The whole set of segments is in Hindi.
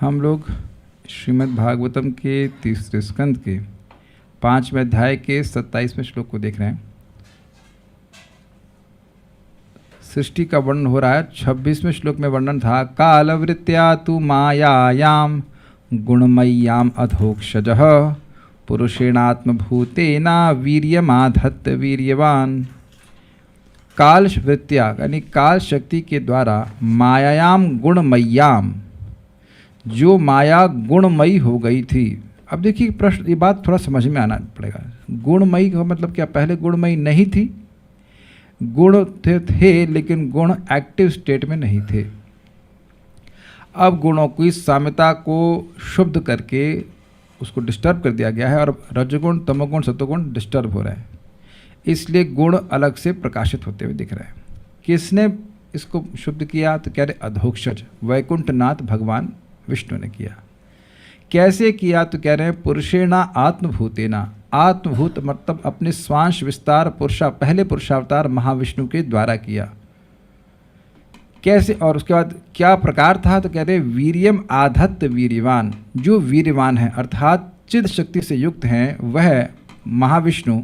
हम लोग श्रीमद् भागवतम के तीसरे स्कंद के 5वें अध्याय के 27वें श्लोक को देख रहे हैं। सृष्टि का वर्णन हो रहा है। 26वें श्लोक में वर्णन था कालवृत्या तु मायायाम गुणमय्याम अधोक्षजः पुरुषेणात्मभूतेना वीर्यमाधत्त वीर्यवान। काल वृत्या यानी काल शक्ति के द्वारा मायायाम गुणमय्याम, जो माया गुणमयी हो गई थी। अब देखिए प्रश्न, ये बात थोड़ा समझ में आना पड़ेगा। गुणमयी का मतलब क्या? पहले गुणमयी नहीं थी, गुण थे लेकिन गुण एक्टिव स्टेट में नहीं थे। अब गुणों की साम्यता को शुद्ध करके उसको डिस्टर्ब कर दिया गया है और रजोगुण तमोगुण सतोगुण डिस्टर्ब हो रहे हैं, इसलिए गुण अलग से प्रकाशित होते हुए दिख रहे हैं। किसने इसको शुद्ध किया? तो कह रहे अधोक्षज वैकुंठनाथ भगवान विष्णु ने किया। कैसे किया? तो कह रहे हैं पुरुषेणा आत्मभूतेना। आत्मभूत मतलब अपने स्वांश विस्तार पहले पुरुषावतार महाविष्णु के द्वारा किया। कैसे? और उसके बाद क्या प्रकार था? तो कह रहे वीर्यम आधत्त वीर्यवान। जो वीर्यवान है अर्थात चिद शक्ति से युक्त हैं, वह महाविष्णु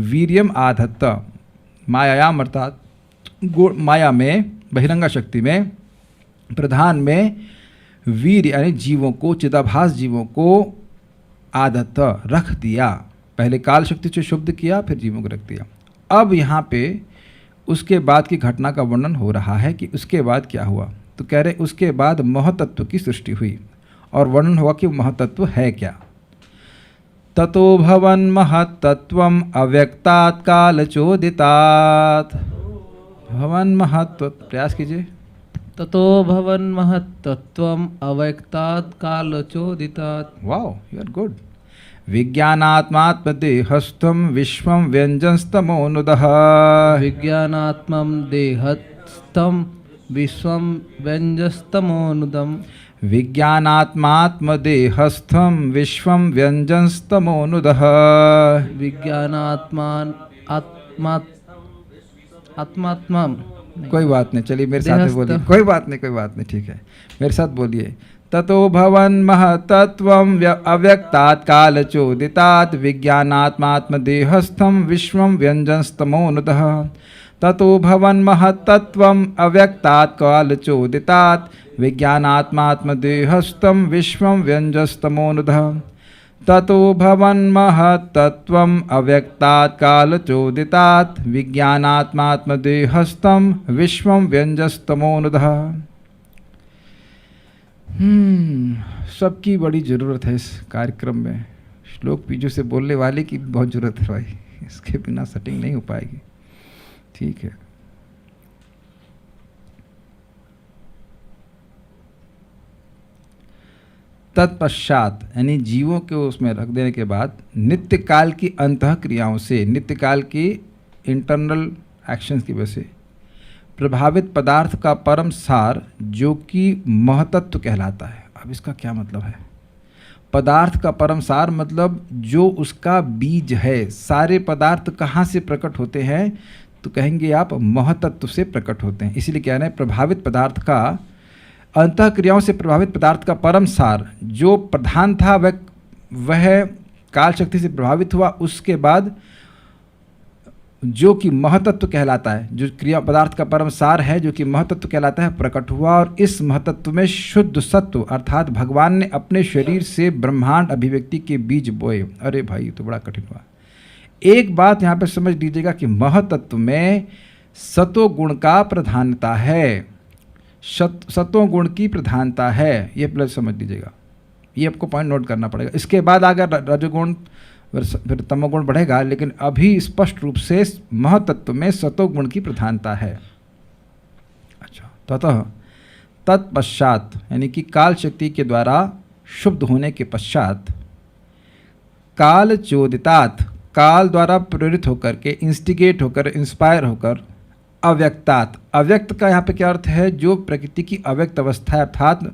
वीर्यम आधत्त मायायाम अर्थात माया में बहिरंगा शक्ति में प्रधान में वीर यानी जीवों को, चिदाभास जीवों को आदत रख दिया। पहले काल शक्ति से शुद्ध किया, फिर जीवों को रख दिया। अब यहाँ पे उसके बाद की घटना का वर्णन हो रहा है कि उसके बाद क्या हुआ। तो कह रहे उसके बाद महतत्व की सृष्टि हुई और वर्णन हुआ कि महतत्व है क्या। ततो भवन महतत्वम अव्यक्तात् कालचोदितात्। भवन महत्व, प्रयास कीजिए। ततो भवन महत्तत्वम अव्यक्तात् कालचोदितात्। Wow, you are good. विज्ञानात्मात्मदेहस्थम विश्वम व्यंजनस्तमोनुदः। विज्ञानात्मं देहस्थं विश्वं व्यंजनस्तमोनुदम्। विज्ञानात्मात्मदेहस्थम विश्वम व्यंजनस्तमोनुदः। विज्ञानात्मान आत्मात्मा। कोई बात नहीं, चलिए मेरे साथ बोलिए। कोई बात नहीं, ठीक है, मेरे साथ बोलिए। ततो भवन महतत्वम अव्यक्तात् कालचोदितात् विज्ञानात्मात्मदेहस्थं विश्वं व्यंजनस्तमोनुदः। ततो भवन महतत्वम अव्यक्तात् कालचोदितात् विज्ञानात्मात्मदेहस्थं विश्वं व्यंजनस्तमोनुदः। ततो भवन महतत्वम अव्यक्तात् कालचोदितात् विज्ञानात्मात्मदेहस्थं विश्वं व्यंजनस्तमोनुदः। सबकी बड़ी ज़रूरत है इस कार्यक्रम में। श्लोक पीछे से बोलने वाले की बहुत ज़रूरत है भाई, इसके बिना सेटिंग नहीं हो पाएगी। ठीक है, तत्पश्चात यानी जीवों के उसमें रख देने के बाद नित्य काल की अंतः क्रियाओं से, नित्य काल की इंटरनल एक्शंस की वजह से प्रभावित पदार्थ का परम सार जो कि महतत्व कहलाता है। अब इसका क्या मतलब है? पदार्थ का परम सार मतलब जो उसका बीज है। सारे पदार्थ कहाँ से प्रकट होते हैं? तो कहेंगे आप महतत्व से प्रकट होते हैं। इसीलिए कह रहे हैं प्रभावित पदार्थ का, अंतः क्रियाओं से प्रभावित पदार्थ का परम सार जो प्रधान था वह काल शक्ति से प्रभावित हुआ। उसके बाद जो कि महतत्व कहलाता है, जो क्रिया पदार्थ का परम सार है जो कि महतत्व कहलाता है, प्रकट हुआ। और इस महतत्व में शुद्ध सत्व अर्थात भगवान ने अपने शरीर से ब्रह्मांड अभिव्यक्ति के बीज बोए। अरे भाई, तो बड़ा कठिन हुआ। एक बात यहाँ पे समझ लीजिएगा कि महतत्व में सतोगुण का प्रधानता है, सतोगुण की प्रधानता है। ये प्लस समझ लीजिएगा, ये आपको पॉइंट नोट करना पड़ेगा। इसके बाद अगर रजोगुण फिर तमोगुण बढ़ेगा, लेकिन अभी स्पष्ट रूप से महतत्व में सतोगुण की प्रधानता है। अच्छा, ततः तत्पश्चात यानी कि काल शक्ति के द्वारा शुद्ध होने के पश्चात काल चोदितात, काल द्वारा प्रेरित होकर के, इंस्टिगेट होकर, इंस्पायर होकर, अव्यक्तात्, अव्यक्त का यहाँ पे क्या अर्थ है? जो प्रकृति की अव्यक्त अवस्था है अर्थात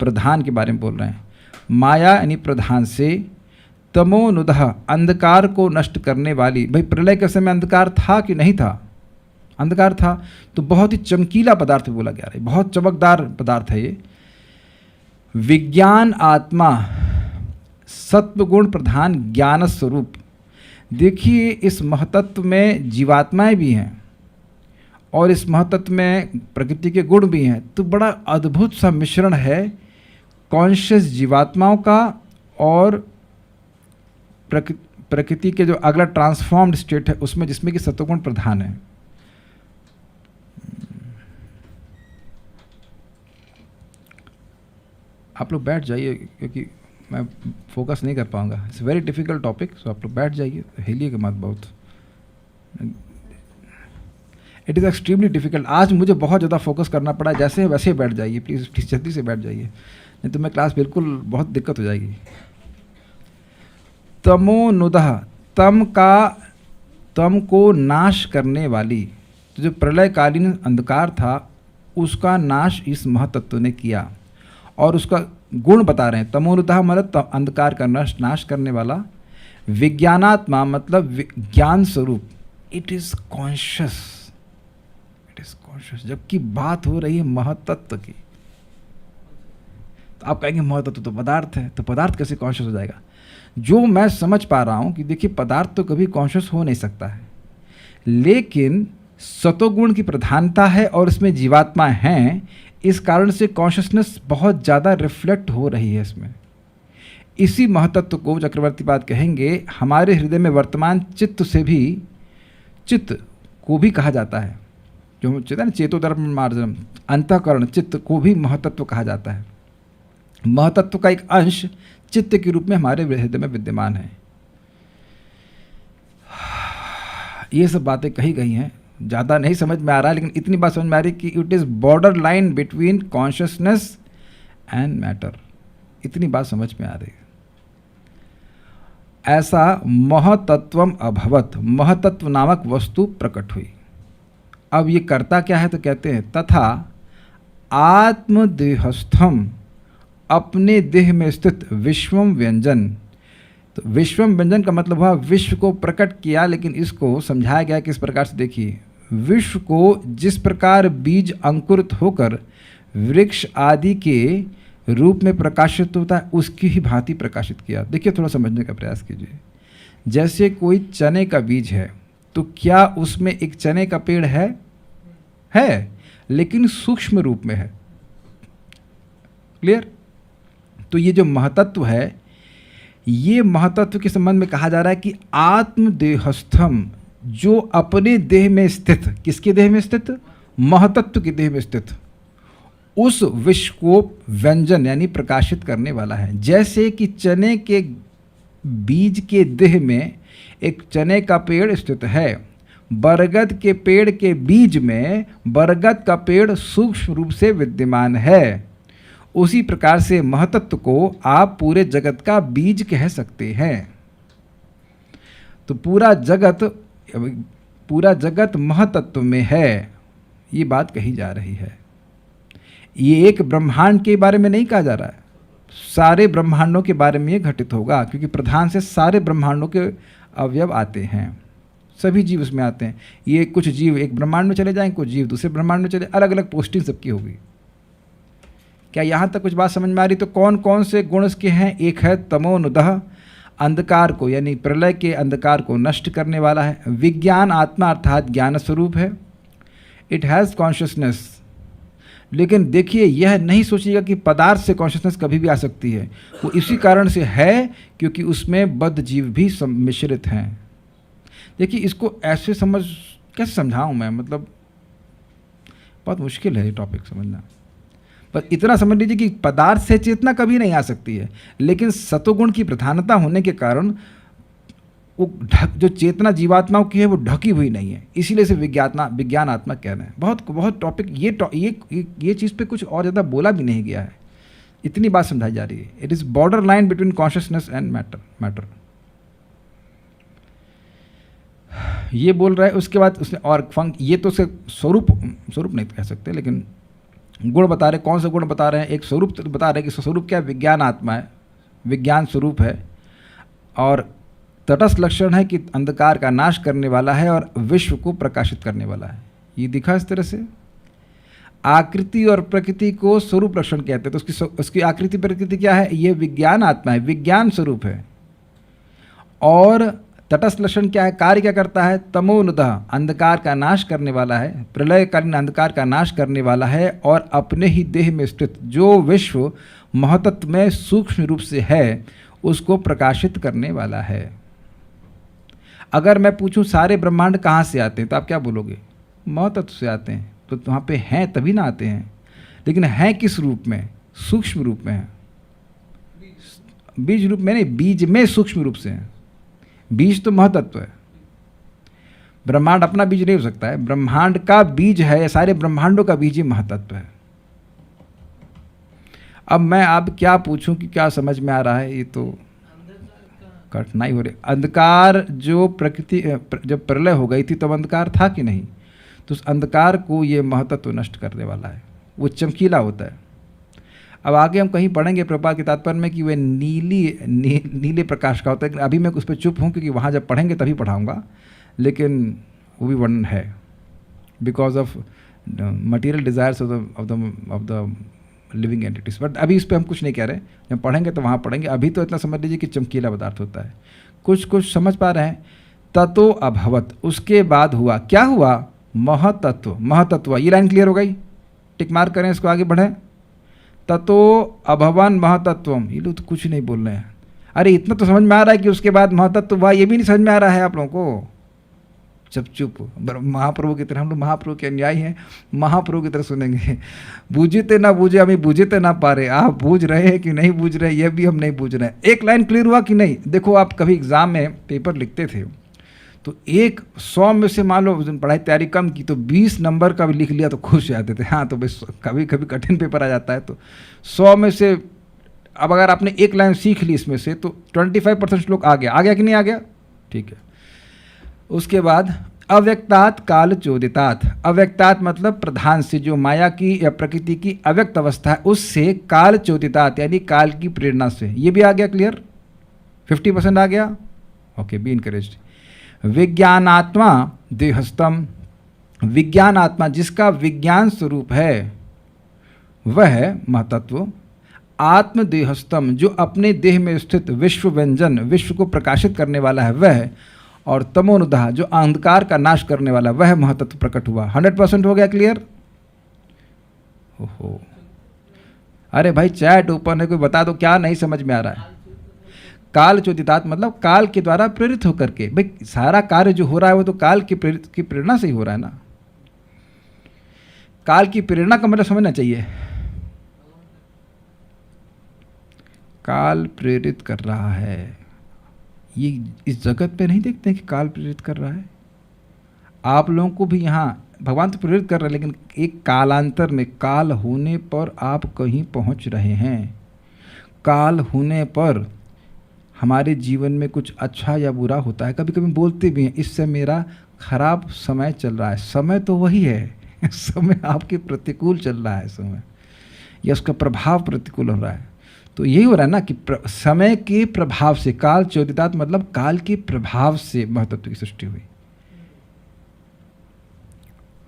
प्रधान के बारे में बोल रहे हैं। माया यानी प्रधान से, तमोनुदः अंधकार को नष्ट करने वाली। भाई प्रलय के समय अंधकार था कि नहीं था? अंधकार था, तो बहुत ही चमकीला पदार्थ बोला गया है, बहुत चमकदार पदार्थ है ये। विज्ञान आत्मा सत्वगुण प्रधान ज्ञान स्वरूप। देखिए इस महतत्व में जीवात्माएं भी हैं और इस महतत्व में प्रकृति के गुण भी हैं, तो बड़ा अद्भुत सा मिश्रण है कॉन्शियस जीवात्माओं का और प्रकृति के जो अगला ट्रांसफॉर्म्ड स्टेट है उसमें, जिसमें कि सत्वगुण प्रधान है। आप लोग बैठ जाइए क्योंकि मैं फोकस नहीं कर पाऊंगा। इट्स वेरी डिफिकल्ट टॉपिक, सो आप लोग बैठ जाइए, हिलिए के मत बहुत। It is extremely difficult. आज मुझे बहुत ज़्यादा फोकस करना पड़ा, जैसे है वैसे बैठ जाइए प्लीज़, प्लीज़ जल्दी से बैठ जाइए, नहीं तो मैं क्लास बिल्कुल बहुत दिक्कत हो जाएगी। तमोनुदः, तम को नाश करने वाली, तो जो प्रलयकालीन अंधकार था उसका नाश इस महतत्व ने किया और उसका गुण बता रहे हैं। तमोनुदः मतलब अंधकार का नाश करने वाला। विज्ञानात्मा मतलब ज्ञान स्वरूप। It is conscious, it is conscious. जबकि बात हो रही है महतत्व की, तो आप कहेंगे महतत्व तो पदार्थ है, तो पदार्थ कैसे कॉन्शियस हो जाएगा? जो मैं समझ पा रहा हूं कि देखिए पदार्थ तो कभी कॉन्शियस हो नहीं सकता है, लेकिन सतोगुण की प्रधानता है और इसमें जीवात्मा हैं, इस कारण से कॉन्शियसनेस बहुत ज़्यादा रिफ्लेक्ट हो रही है इसमें। इसी महतत्व को चक्रवर्तीपाद कहेंगे हमारे हृदय में वर्तमान चित्त से भी, चित्त को भी कहा जाता है, जो चित्त है ना, चेतोधर्म मार्जनम, अंतःकरण चित्त को भी महतत्व कहा जाता है। महतत्व का एक अंश चित्त के रूप में हमारे हृदय में विद्यमान है। ये सब बातें कही गई हैं, ज़्यादा नहीं समझ में आ रहा है, लेकिन इतनी बात समझ में आ रही कि it is border line between consciousness and matter. इतनी बात समझ में आ रही है। ऐसा महतत्वम अभवत, महतत्व नामक वस्तु प्रकट हुई। अब ये करता क्या है? तो कहते हैं तथा आत्मदेहस्थम, अपने देह में स्थित विश्वम व्यंजन। तो विश्वम व्यंजन का मतलब हुआ विश्व को प्रकट किया, लेकिन इसको समझाया गया किस प्रकार से? देखिए, विश्व को जिस प्रकार बीज अंकुरित होकर वृक्ष आदि के रूप में प्रकाशित होता है, उसकी ही भांति प्रकाशित किया। देखिए थोड़ा समझने का प्रयास कीजिए। जैसे कोई चने का बीज है, तो क्या उसमें एक चने का पेड़ है, लेकिन सूक्ष्म रूप में है। क्लियर? तो ये जो महतत्व है, ये महतत्व के संबंध में कहा जा रहा है कि आत्मदेहस्थम, जो अपने देह में स्थित, किसके देह में स्थित? महतत्व के देह में स्थित, उस विश्व को व्यंजन यानी प्रकाशित करने वाला है। जैसे कि चने के बीज के देह में एक चने का पेड़ स्थित है, बरगद के पेड़ के बीज में बरगद का पेड़ सूक्ष्म रूप से विद्यमान है। उसी प्रकार से महतत्व को आप पूरे जगत का बीज कह सकते हैं। तो पूरा जगत महतत्व में है, ये बात कही जा रही है। ये एक ब्रह्मांड के बारे में नहीं कहा जा रहा है, सारे ब्रह्मांडों के बारे में ये घटित होगा, क्योंकि प्रधान से सारे ब्रह्मांडों के अवयव आते हैं, सभी जीव उसमें आते हैं। ये कुछ जीव एक ब्रह्मांड में चले जाएंगे, कुछ जीव दूसरे ब्रह्मांड में चले, अलग अलग पोस्टिंग सबकी होगी। क्या यहाँ तक कुछ बात समझ में आ रही? तो कौन कौन से गुण इसके हैं? एक है तमोनुदः, अंधकार को यानी प्रलय के अंधकार को नष्ट करने वाला है। विज्ञान आत्मा अर्थात ज्ञान स्वरूप है। It has consciousness. लेकिन देखिए, यह नहीं सोचिएगा कि पदार्थ से कॉन्शियसनेस कभी भी आ सकती है। वो इसी कारण से है क्योंकि उसमें बद्ध जीव भी सम्मिश्रित हैं। देखिए, इसको ऐसे कैसे समझाऊं मैं, मतलब बहुत मुश्किल है ये टॉपिक समझना। पर इतना समझ लीजिए कि पदार्थ से चेतना कभी नहीं आ सकती है, लेकिन सतोगुण की प्रधानता होने के कारण वो जो चेतना जीवात्माओं की है वो ढकी हुई नहीं है, इसीलिए इसे विज्ञान आत्मा कह रहे हैं। बहुत टॉपिक ये चीज़ पे कुछ और ज़्यादा बोला भी नहीं गया है, इतनी बात समझाई जा रही है। It is border line between consciousness and matter. ये बोल रहा है। उसके बाद उसने और ये तो उसे स्वरूप नहीं कह सकते, लेकिन गुण बता रहे। कौन से गुण बता रहे हैं? एक स्वरूप बता रहे हैं कि स्वरूप क्या है? विज्ञान आत्मा है, विज्ञान स्वरूप है, और तटस्थ लक्षण है कि अंधकार का नाश करने वाला है और विश्व को प्रकाशित करने वाला है। ये दिखा इस तरह से। आकृति और प्रकृति को स्वरूप लक्षण कहते हैं। तो उसकी आकृति प्रकृति क्या है? ये विज्ञान आत्मा है, विज्ञान स्वरूप है। और तटस्थ लक्षण क्या है? कार्य क्या करता है? तमोनुदः, अंधकार का नाश करने वाला है, प्रलयकालीन अंधकार का नाश करने वाला है, और अपने ही देह में स्थित जो विश्व महतत्व में सूक्ष्म रूप से है उसको प्रकाशित करने वाला है। अगर मैं पूछूं सारे ब्रह्मांड कहाँ से आते हैं, तो आप क्या बोलोगे? महतत्व से आते हैं। तो वहाँ पे हैं तभी ना आते हैं, लेकिन हैं किस रूप में? सूक्ष्म रूप में है। बीज रूप में नहीं, बीज में सूक्ष्म रूप से है। बीज तो महतत्व है, ब्रह्मांड अपना बीज नहीं हो सकता है। ब्रह्मांड का बीज है, सारे ब्रह्मांडों का बीज ही महतत्व है। अब मैं अब क्या पूछूं कि क्या समझ में आ रहा है? ये तो कठिनाई हो रही। अंधकार जो प्रकृति जब प्रलय हो गई थी तब अंधकार था कि नहीं? तो उस अंधकार को ये महतत्व नष्ट करने वाला है, वो चमकीला होता है। अब आगे हम कहीं पढ़ेंगे प्रभुपाद के तात्पर्य में कि वह नीले प्रकाश का होता है, लेकिन अभी मैं उस पर चुप हूँ क्योंकि वहाँ जब पढ़ेंगे तभी पढ़ाऊँगा, लेकिन वो भी वर्णन है because of material desires of the living entities. But अभी इस पर हम कुछ नहीं कह रहे, जब पढ़ेंगे तो वहाँ पढ़ेंगे। अभी तो इतना समझ लीजिए कि चमकीला पदार्थ होता है। कुछ समझ पा रहे हैं? ततो अभवत, उसके बाद हुआ। क्या हुआ? महतत्व। महतत्व, ये लाइन क्लियर हो गई? टिक मार्क करें, इसको आगे बढ़ें। ततो अभवन महतत्वम, ये लोग तो कुछ नहीं बोल रहे हैं। अरे इतना तो समझ में आ रहा है कि उसके बाद महतत्व हुआ, ये भी नहीं समझ में आ रहा है आप लोगों को। जब चुप, महाप्रभु की तरह, हम लोग महाप्रभु के अनुयायी हैं, महाप्रभु की तरह सुनेंगे। बूझते ना बूझे, हमें बूझते ना पा रहे। आप बूझ रहे हैं कि नहीं बूझ रहे, ये भी हम नहीं बूझ रहे हैं। एक लाइन क्लियर हुआ कि नहीं? देखो, आप कभी एग्जाम में पेपर लिखते थे तो 100 में से मान लो पढ़ाई तैयारी कम की तो 20 नंबर का भी लिख लिया तो खुश हो जाते थे। हाँ, तो बस कभी कभी कठिन पेपर आ जाता है तो 100 में से, अब अगर आपने एक लाइन सीख ली इसमें से तो 25% श्लोक आ गया कि नहीं आ गया? ठीक है। उसके बाद अव्यक्तात् काल चोदितात्। अव्यक्तात् मतलब प्रधान से, जो माया की या प्रकृति की अव्यक्त अवस्था है उससे, काल चोदितात् यानी काल की प्रेरणा से। ये भी आ गया क्लियर? 50% आ गया? Okay, be encouraged. विज्ञानात्मा देहस्थम, विज्ञान आत्मा जिसका विज्ञान स्वरूप है वह महतत्व। आत्मदेहस्थम जो अपने देह में स्थित विश्व व्यंजन, विश्व को प्रकाशित करने वाला है वह। और तमोनुदः जो अंधकार का नाश करने वाला वह महतत्व प्रकट हुआ। 100% हो गया क्लियर? ओहो, अरे भाई चैट ओपन है, कोई बता दो क्या नहीं समझ में आ रहा है? काल चोदितात् मतलब काल के द्वारा प्रेरित होकर के। भाई सारा कार्य जो हो रहा है वो तो काल की प्रेरणा से ही हो रहा है ना। काल की प्रेरणा का मतलब समझना चाहिए। काल प्रेरित कर रहा है, ये इस जगत पे नहीं देखते हैं कि काल प्रेरित कर रहा है। आप लोगों को भी यहाँ भगवान तो प्रेरित कर रहे हैं, लेकिन एक कालांतर में, काल होने पर आप कहीं पहुँच रहे हैं। काल होने पर हमारे जीवन में कुछ अच्छा या बुरा होता है। कभी कभी बोलते भी हैं इससे मेरा खराब समय चल रहा है। समय तो वही है समय आपके प्रतिकूल चल रहा है समय, या उसका प्रभाव प्रतिकूल हो रहा है। तो यही हो रहा है ना कि समय के प्रभाव से, काल चोदितात् मतलब काल के प्रभाव से महतत्व की सृष्टि हुई।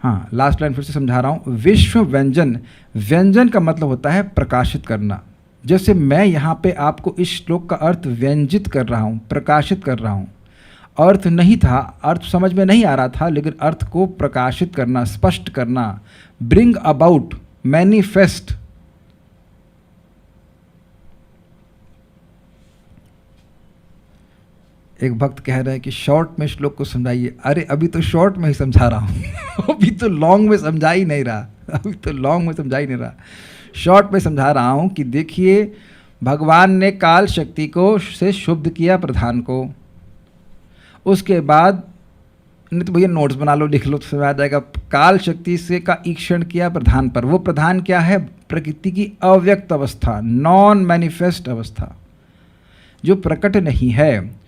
हाँ, लास्ट लाइन फिर से समझा रहा हूँ। विश्व व्यंजन, व्यंजन का मतलब होता है प्रकाशित करना। जैसे मैं यहाँ पे आपको इस श्लोक का अर्थ व्यंजित कर रहा हूँ, प्रकाशित कर रहा हूँ। अर्थ नहीं था, अर्थ समझ में नहीं आ रहा था, लेकिन अर्थ को प्रकाशित करना, स्पष्ट करना, ब्रिंग अबाउट, मैनिफेस्ट। एक भक्त कह रहे हैं कि शॉर्ट में श्लोक को समझाइए। अरे अभी तो शॉर्ट में ही समझा रहा हूँ अभी तो लॉन्ग में समझा ही नहीं रहा, शॉर्ट में समझा रहा हूँ कि देखिए भगवान ने काल शक्ति को से शुद्ध किया प्रधान को। उसके बाद, नहीं तो भैया नोट्स बना लो, लिख लो तो समझ आ जाएगा। काल शक्ति से का ईक्षण किया प्रधान पर। वो प्रधान क्या है? प्रकृति की अव्यक्त अवस्था, नॉन मैनिफेस्ट अवस्था जो प्रकट नहीं है।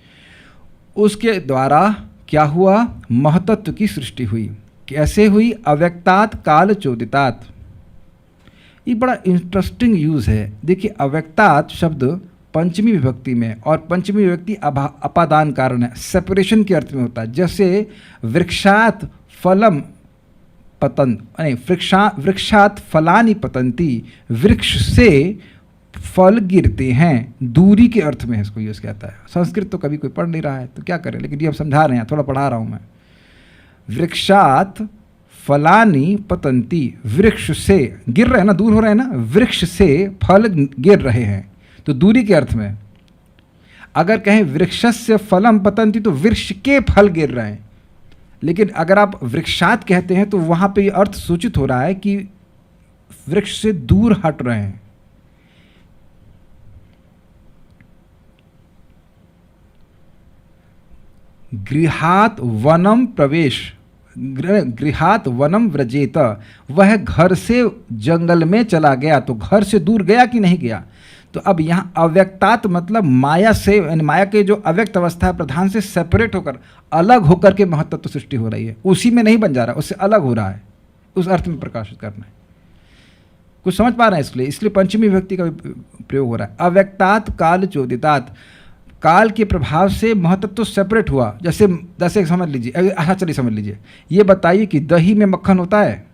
उसके द्वारा क्या हुआ? महतत्व की सृष्टि हुई। कैसे हुई? अव्यक्तात् काल चोदितात्। ये बड़ा इंटरेस्टिंग यूज़ है। देखिए, अव्यक्तात् शब्द पंचमी विभक्ति में, और पंचमी विभक्ति अपादान कारण है, सेपरेशन के अर्थ में होता है। जैसे वृक्षात् फलम पतन, नहीं, वृक्षात फलानि पतंती, वृक्ष से फल गिरते हैं, दूरी के अर्थ में इसको यूज कहता है। संस्कृत तो कभी कोई पढ़ नहीं रहा है तो क्या करें, लेकिन ये अब समझा रहे हैं, थोड़ा पढ़ा रहा हूं मैं। वृक्षात फलानि पतंती, वृक्ष से गिर रहे हैं ना, दूर हो रहे हैं ना, वृक्ष से फल गिर रहे हैं, तो दूरी के अर्थ में। अगर कहें वृक्षस्य फलम पतंती तो वृक्ष के फल गिर रहे हैं, लेकिन अगर आप वृक्षात कहते हैं तो वहां पे ये अर्थ सूचित हो रहा है कि वृक्ष से दूर हट रहे हैं। गृहात वनम प्रवेश, गृहात वनम व्रजेत, वह घर से जंगल में चला गया, तो घर से दूर गया कि नहीं गया। तो अब यहाँ अव्यक्तात मतलब माया से, यानी माया के जो अव्यक्त अवस्था है प्रधान से सेपरेट होकर, अलग होकर के महत्त्व सृष्टि हो रही है, उसी में नहीं बन जा रहा, उससे अलग हो रहा है, उस अर्थ में प्रकाशित करना है। कुछ समझ पा रहे हैं? इसलिए पंचमी विभक्ति का प्रयोग हो रहा है। अव्यक्तात काल चोदितात, काल के प्रभाव से महत्त्व सेपरेट हुआ। जैसे समझ लीजिए, अच्छा चलिए समझ लीजिए, ये बताइए कि दही में मक्खन होता है?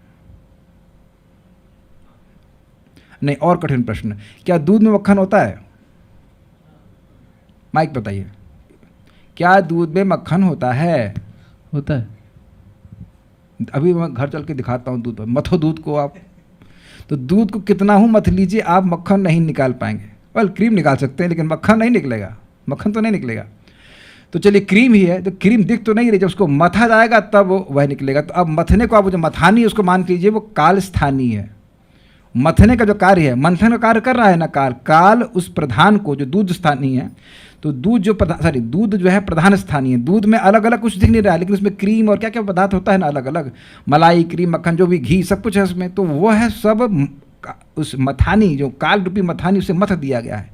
नहीं, और कठिन प्रश्न, क्या दूध में मक्खन होता है? माइक बताइए, क्या दूध में मक्खन होता है? होता है। अभी मैं घर चल के दिखाता हूँ दूध, मथो दूध को आप, तो दूध को कितना हूँ मथ लीजिए, आप मक्खन नहीं निकाल पाएंगे। वेल, क्रीम निकाल सकते हैं लेकिन मक्खन नहीं निकलेगा, मक्खन तो नहीं निकलेगा। तो चलिए क्रीम ही है, तो क्रीम दिख तो नहीं रही, जब उसको मथा जाएगा तब वह निकलेगा। तो अब मथने को आप जो मथानी उसको मान लीजिए वो काल स्थानीय है। मथने का जो कार्य है, मंथन का कार्य कर रहा है ना काल उस प्रधान को, जो दूध स्थानीय है, तो दूध जो दूध जो है प्रधान स्थानीय है। दूध में अलग अलग कुछ दिख नहीं रहा है, लेकिन उसमें क्रीम और क्या क्या पदार्थ होता है ना, अलग अलग, मलाई, क्रीम, मक्खन, जो भी घी, सब कुछ है उसमें, तो वह है सब उस मथानी, जो काल रूपी मथानी, उसे मथ दिया गया है।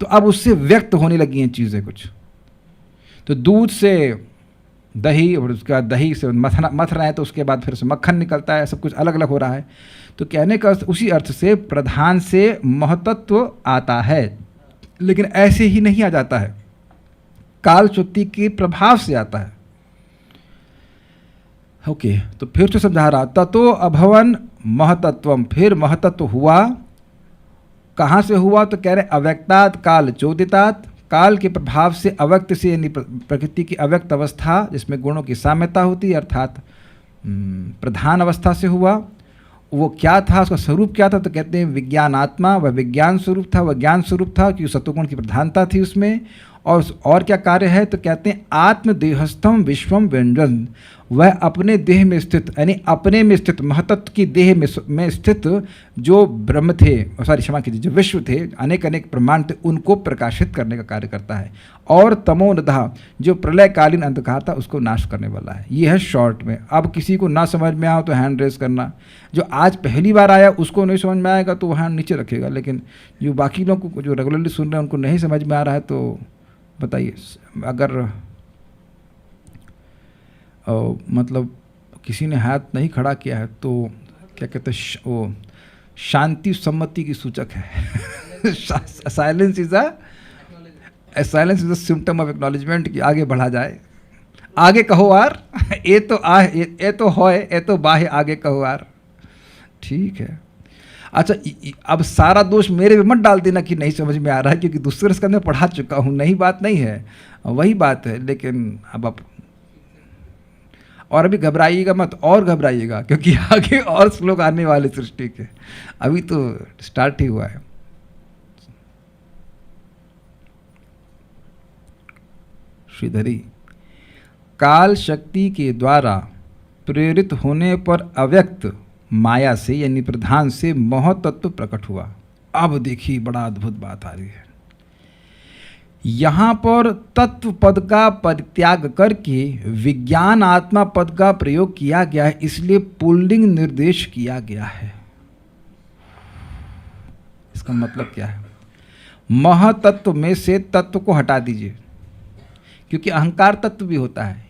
तो अब उससे व्यक्त होने लगी हैं चीज़ें कुछ। तो दूध से दही, और उसके बाद दही से मथ रहे हैं, तो उसके बाद फिर से मक्खन निकलता है, सब कुछ अलग अलग हो रहा है। तो कहने का उसी अर्थ से प्रधान से महतत्व आता है, लेकिन ऐसे ही नहीं आ जाता है, काल शक्ति के प्रभाव से आता है। ओके, तो फिर तो समझा रहा, ततो अभवन महतत्वम, फिर महतत्व हुआ। कहाँ से हुआ? तो कह रहे अव्यक्तात् काल चोदितात्, काल के प्रभाव से अव्यक्त से, यानी प्रकृति की अव्यक्त अवस्था जिसमें गुणों की साम्यता होती है, अर्थात प्रधान अवस्था से हुआ। वो क्या था, उसका स्वरूप क्या था? तो कहते हैं विज्ञानात्मा, वह विज्ञान स्वरूप था, वह ज्ञान स्वरूप था, क्योंकि सत्वगुण की प्रधानता थी उसमें। और क्या कार्य है? तो कहते हैं आत्मदेहस्थम विश्वम व्यंजन, वह अपने देह में स्थित, यानी अपने में स्थित, महतत्व की देह में स्थित जो ब्रह्म थे, क्षमा कीजिए, जो विश्व थे, अनेक अनेक ब्रह्मांड थे, उनको प्रकाशित करने का कार्य करता है। और तमोनदः, जो प्रलयकालीन अंधकार था उसको नाश करने वाला है। ये है शॉर्ट में। अब किसी को ना समझ में आओ तो हैंड रेस करना, जो आज पहली बार आया उसको नहीं समझ में आएगा तो वो हैंड नीचे रखेगा, लेकिन जो बाकी लोग को जो रेगुलरली सुन रहे हैं उनको नहीं समझ में आ रहा है तो बताइए। अगर मतलब किसी ने हाथ नहीं खड़ा किया है तो क्या कहते हैं, वो शांति सम्मति की सूचक है। Silence is a symptom of acknowledgement, कि आगे बढ़ा जाए। आगे कहो यार, ये तो ये तो होए, ये तो बाहे, आगे कहो यार। ठीक है, अच्छा अब सारा दोष मेरे पे मत डाल देना कि नहीं समझ में आ रहा है, क्योंकि दूसरे स्कंद में पढ़ा चुका हूँ, नई बात नहीं है, वही बात है। लेकिन अब आप और अभी घबराइएगा मत, और घबराइएगा, क्योंकि आगे और श्लोक आने वाले सृष्टि के, अभी तो स्टार्ट ही हुआ है। श्रीधरी, काल शक्ति के द्वारा प्रेरित होने पर अव्यक्त माया से, यानी प्रधान से महतत्व प्रकट हुआ। अब देखिए बड़ा अद्भुत बात आ रही है। यहाँ पर तत्व पद का परित्याग करके विज्ञान आत्मा पद का प्रयोग किया गया है, इसलिए पुल्लिंग निर्देश किया गया है। इसका मतलब क्या है? महतत्व में से तत्व को हटा दीजिए, क्योंकि अहंकार तत्व भी होता है,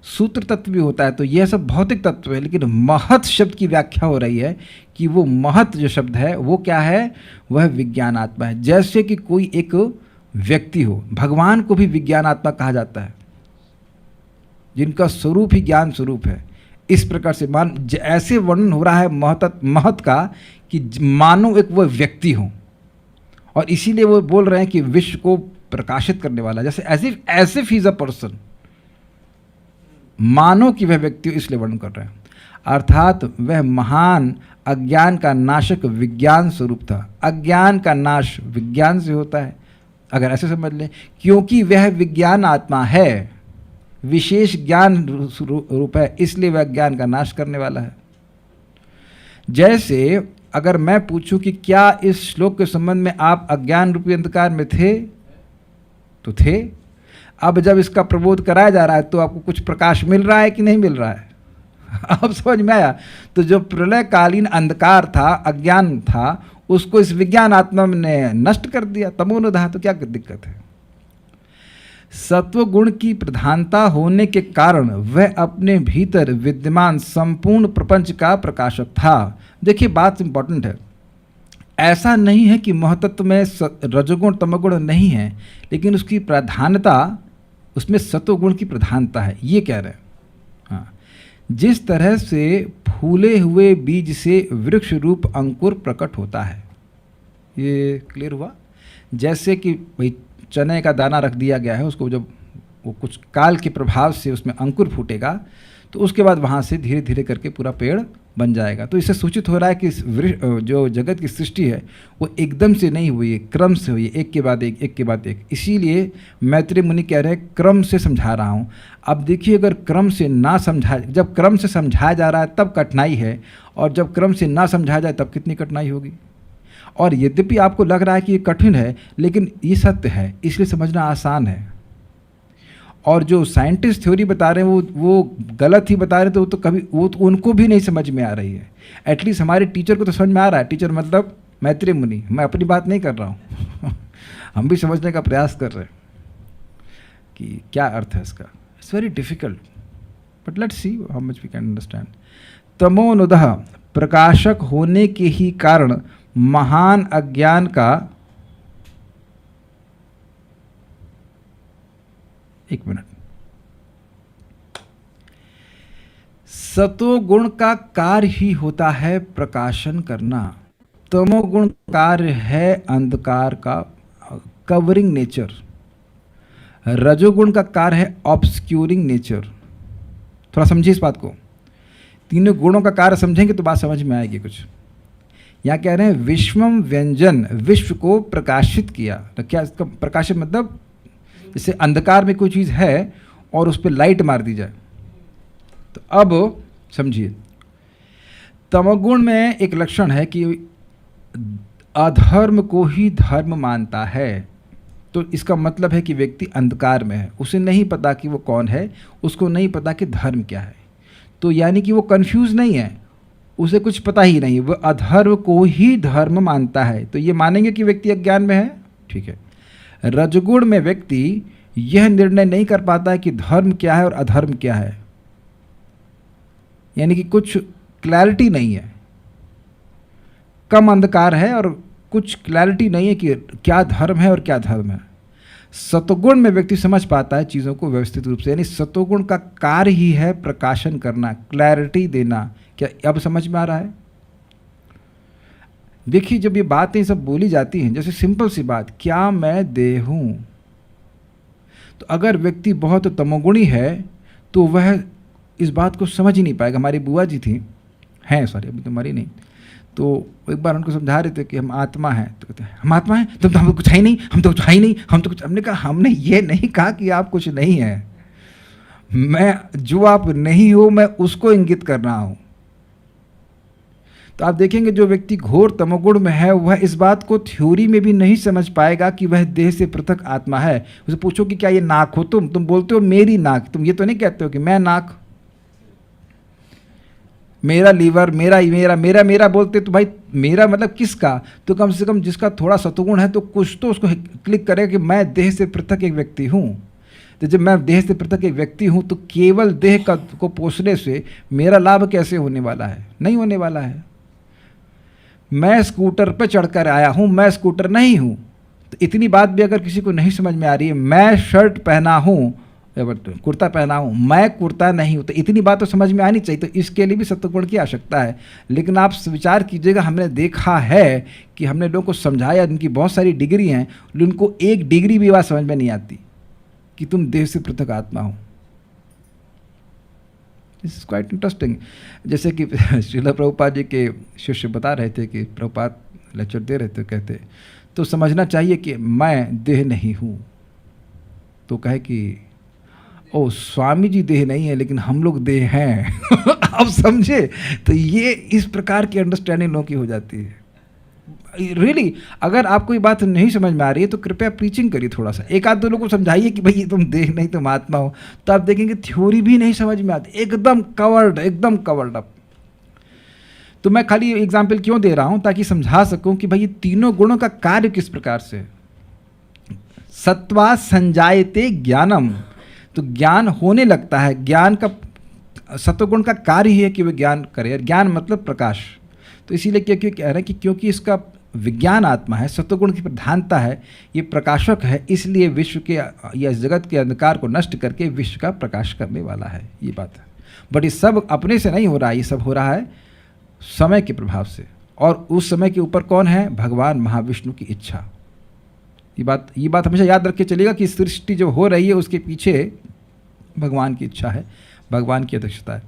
सूत्र तत्व भी होता है, तो यह सब भौतिक तत्व है। लेकिन महत शब्द की व्याख्या हो रही है कि वो महत जो शब्द है वो क्या है? वह विज्ञानात्मा है। जैसे कि कोई एक व्यक्ति हो, भगवान को भी विज्ञानात्मा कहा जाता है, जिनका स्वरूप ही ज्ञान स्वरूप है। इस प्रकार से ऐसे वर्णन हो रहा है महत का कि मानो एक वो व्यक्ति हो, और इसीलिए वो बोल रहे हैं कि विश्व को प्रकाशित करने वाला, जैसे as if he is a person, मानो कि वह व्यक्ति, इसलिए वर्णन कर रहे हैं। अर्थात वह महान अज्ञान का नाशक विज्ञान स्वरूप था। अज्ञान का नाश विज्ञान से होता है, अगर ऐसे समझ लें, क्योंकि वह विज्ञान आत्मा है, विशेष ज्ञान रूप है, इसलिए वह ज्ञान का नाश करने वाला है। जैसे अगर मैं पूछूं कि क्या इस श्लोक के संबंध में आप अज्ञान रूपी अंधकार में थे, तो थे। अब जब इसका प्रबोध कराया जा रहा है तो आपको कुछ प्रकाश मिल रहा है कि नहीं मिल रहा है? अब समझ में आया? तो जो प्रलयकालीन अंधकार था, अज्ञान था, उसको इस विज्ञान आत्मा ने नष्ट कर दिया, तमोनुदः। तो क्या दिक्कत है? सत्व गुण की प्रधानता होने के कारण वह अपने भीतर विद्यमान संपूर्ण प्रपंच का प्रकाशक था। देखिए, बात इंपॉर्टेंट है। ऐसा नहीं है कि महतत्व में रजोगुण तमोगुण नहीं है, लेकिन उसकी प्रधानता, उसमें सत्वगुण की प्रधानता है, ये कह रहे हैं। हाँ, जिस तरह से फूले हुए बीज से वृक्ष रूप अंकुर प्रकट होता है, ये क्लियर हुआ? जैसे कि भाई चने का दाना रख दिया गया है, उसको जब वो कुछ काल के प्रभाव से उसमें अंकुर फूटेगा, तो उसके बाद वहाँ से धीरे धीरे करके पूरा पेड़ बन जाएगा। तो इससे सूचित हो रहा है कि जो जगत की सृष्टि है वो एकदम से नहीं हुई है, क्रम से हुई है, एक के बाद एक, एक के बाद एक। इसीलिए मैत्रेय मुनि कह रहे हैं क्रम से समझा रहा हूँ। अब देखिए, अगर क्रम से ना समझा, जब क्रम से समझाया जा रहा है तब कठिनाई है, और जब क्रम से ना समझाया जाए तब कितनी कठिनाई होगी। और यद्यपि आपको लग रहा है कि ये कठिन है, लेकिन ये सत्य है, इसलिए समझना आसान है। और जो साइंटिस्ट थ्योरी बता रहे हैं वो गलत ही बता रहे हैं, तो कभी वो तो उनको भी नहीं समझ में आ रही है। एटलीस्ट हमारे टीचर को तो समझ में आ रहा है। टीचर मतलब मैत्रेय मुनि, मैं अपनी बात नहीं कर रहा हूँ हम भी समझने का प्रयास कर रहे हैं कि क्या अर्थ है इसका। It's very difficult, but let's see how much we can understand. तमोनुदः, प्रकाशक होने के ही कारण महान अज्ञान का, एक मिनट, सतोगुण का कार्य ही होता है प्रकाशन करना, तमोगुण कार्य है अंधकार का कवरिंग नेचर, रजोगुण का कार्य है ऑब्स्क्यूरिंग नेचर। थोड़ा समझिए इस बात को, तीनों गुणों का कार्य समझेंगे तो बात समझ में आएगी कुछ। यहाँ कह रहे हैं विश्वम व्यंजन, विश्व को प्रकाशित किया। तो क्या इसका प्रकाशित मतलब, जैसे अंधकार में कोई चीज़ है और उस पर लाइट मार दी जाए। तो अब समझिए, तमोगुण में एक लक्षण है कि अधर्म को ही धर्म मानता है। तो इसका मतलब है कि व्यक्ति अंधकार में है, उसे नहीं पता कि वो कौन है, उसको नहीं पता कि धर्म क्या है। तो यानी कि वो कंफ्यूज नहीं है, उसे कुछ पता ही नहीं, वो अधर्म को ही धर्म मानता है। तो ये मानेंगे कि व्यक्ति अज्ञान में है, ठीक है। रजगुण में व्यक्ति यह निर्णय नहीं कर पाता है कि धर्म क्या है और अधर्म क्या है, यानी कि कुछ क्लैरिटी नहीं है, कम अंधकार है और कुछ क्लैरिटी नहीं है कि क्या धर्म है और क्या धर्म है। सतोगुण में व्यक्ति समझ पाता है चीज़ों को व्यवस्थित रूप से, यानी सतोगुण का कार्य ही है प्रकाशन करना, क्लैरिटी देना। क्या अब समझ में आ रहा है? देखिए, जब ये बातें सब बोली जाती हैं, जैसे सिंपल सी बात, क्या मैं देह हूं? तो अगर व्यक्ति बहुत तमोगुणी है तो वह इस बात को समझ ही नहीं पाएगा। हमारी बुआ जी थी, हैं सॉरी अभी तो मरी नहीं, तो एक बार उनको समझा रहे थे कि हम आत्मा हैं, तो कहते हैं हम आत्मा हैं, तुम तो हम कुछ है ही नहीं, हम तो कुछ है ही नहीं, हम तो कुछ। हमने कहा हमने ये नहीं कहा कि आप कुछ नहीं हैं, मैं जो आप नहीं हो मैं उसको इंगित कर रहा हूं। तो आप देखेंगे जो व्यक्ति घोर तमोगुण में है वह इस बात को थ्योरी में भी नहीं समझ पाएगा कि वह देह से पृथक आत्मा है। उसे पूछो कि क्या ये नाक हो तुम बोलते हो मेरी नाक, तुम ये तो नहीं कहते हो कि मैं नाक, मेरा लीवर, मेरा मेरा मेरा मेरा बोलते, तो भाई मेरा मतलब किसका? तो कम से कम जिसका थोड़ा सतोगुण है तो कुछ तो उसको क्लिक करे कि मैं देह से पृथक एक व्यक्ति हूँ। तो जब मैं देह से पृथक एक व्यक्ति हूँ तो केवल देह को पोषने से मेरा लाभ कैसे होने वाला है? नहीं होने वाला है। मैं स्कूटर पर चढ़कर आया हूँ, मैं स्कूटर नहीं हूँ। तो इतनी बात भी अगर किसी को नहीं समझ में आ रही है, मैं शर्ट पहना हूँ, कुर्ता पहना हूँ, मैं कुर्ता नहीं हूँ, तो इतनी बात तो समझ में आनी चाहिए। तो इसके लिए भी सत्वगुण की आवश्यकता है। लेकिन आप विचार कीजिएगा, हमने देखा है कि हमने लोगों को समझाया, उनकी बहुत सारी डिग्री हैं, उनको एक डिग्री भी बात समझ में नहीं आती कि तुम देह से पृथक आत्मा हो। This is quite interesting. जैसे कि श्रील प्रभुपाद जी के शिष्य बता रहे थे कि प्रभुपाद लेक्चर दे रहे थे, कहते तो समझना चाहिए कि मैं देह नहीं हूँ। तो कहे कि ओ स्वामी जी देह नहीं है लेकिन हम लोग देह हैं। आप समझे? तो ये इस प्रकार की अंडरस्टैंडिंग लोगों की हो जाती है। रियली अगर आपको ये बात नहीं समझ में आ रही है तो कृपया प्रीचिंग करिए थोड़ा सा, एक आध दो लोगों को समझाइए कि भाई तुम देह नहीं तुम आत्मा हो, तो आप देखेंगे थ्योरी भी नहीं समझ में आती, एकदम कवर्ड अप। तो मैं खाली एग्जाम्पल क्यों दे रहा हूं, ताकि समझा सकूं कि भाई ये तीनों गुणों का कार्य किस प्रकार से। सत्वा संजायते ज्ञानम, तो ज्ञान होने लगता है। ज्ञान का सत्वगुण का कार्य ही है कि वह ज्ञान करे। ज्ञान मतलब प्रकाश। तो इसीलिए क्या क्यों कह रहे हैं कि क्योंकि इसका विज्ञान आत्मा है, सत्वगुण की प्रधानता है, ये प्रकाशक है, इसलिए विश्व के या जगत के अंधकार को नष्ट करके विश्व का प्रकाश करने वाला है। ये बात है। बट ये सब अपने से नहीं हो रहा है, ये सब हो रहा है समय के प्रभाव से। और उस समय के ऊपर कौन है? भगवान महाविष्णु की इच्छा। ये बात हमेशा याद रख के चलिएगा कि सृष्टि जो हो रही है उसके पीछे भगवान की इच्छा है, भगवान की अध्यक्षता है।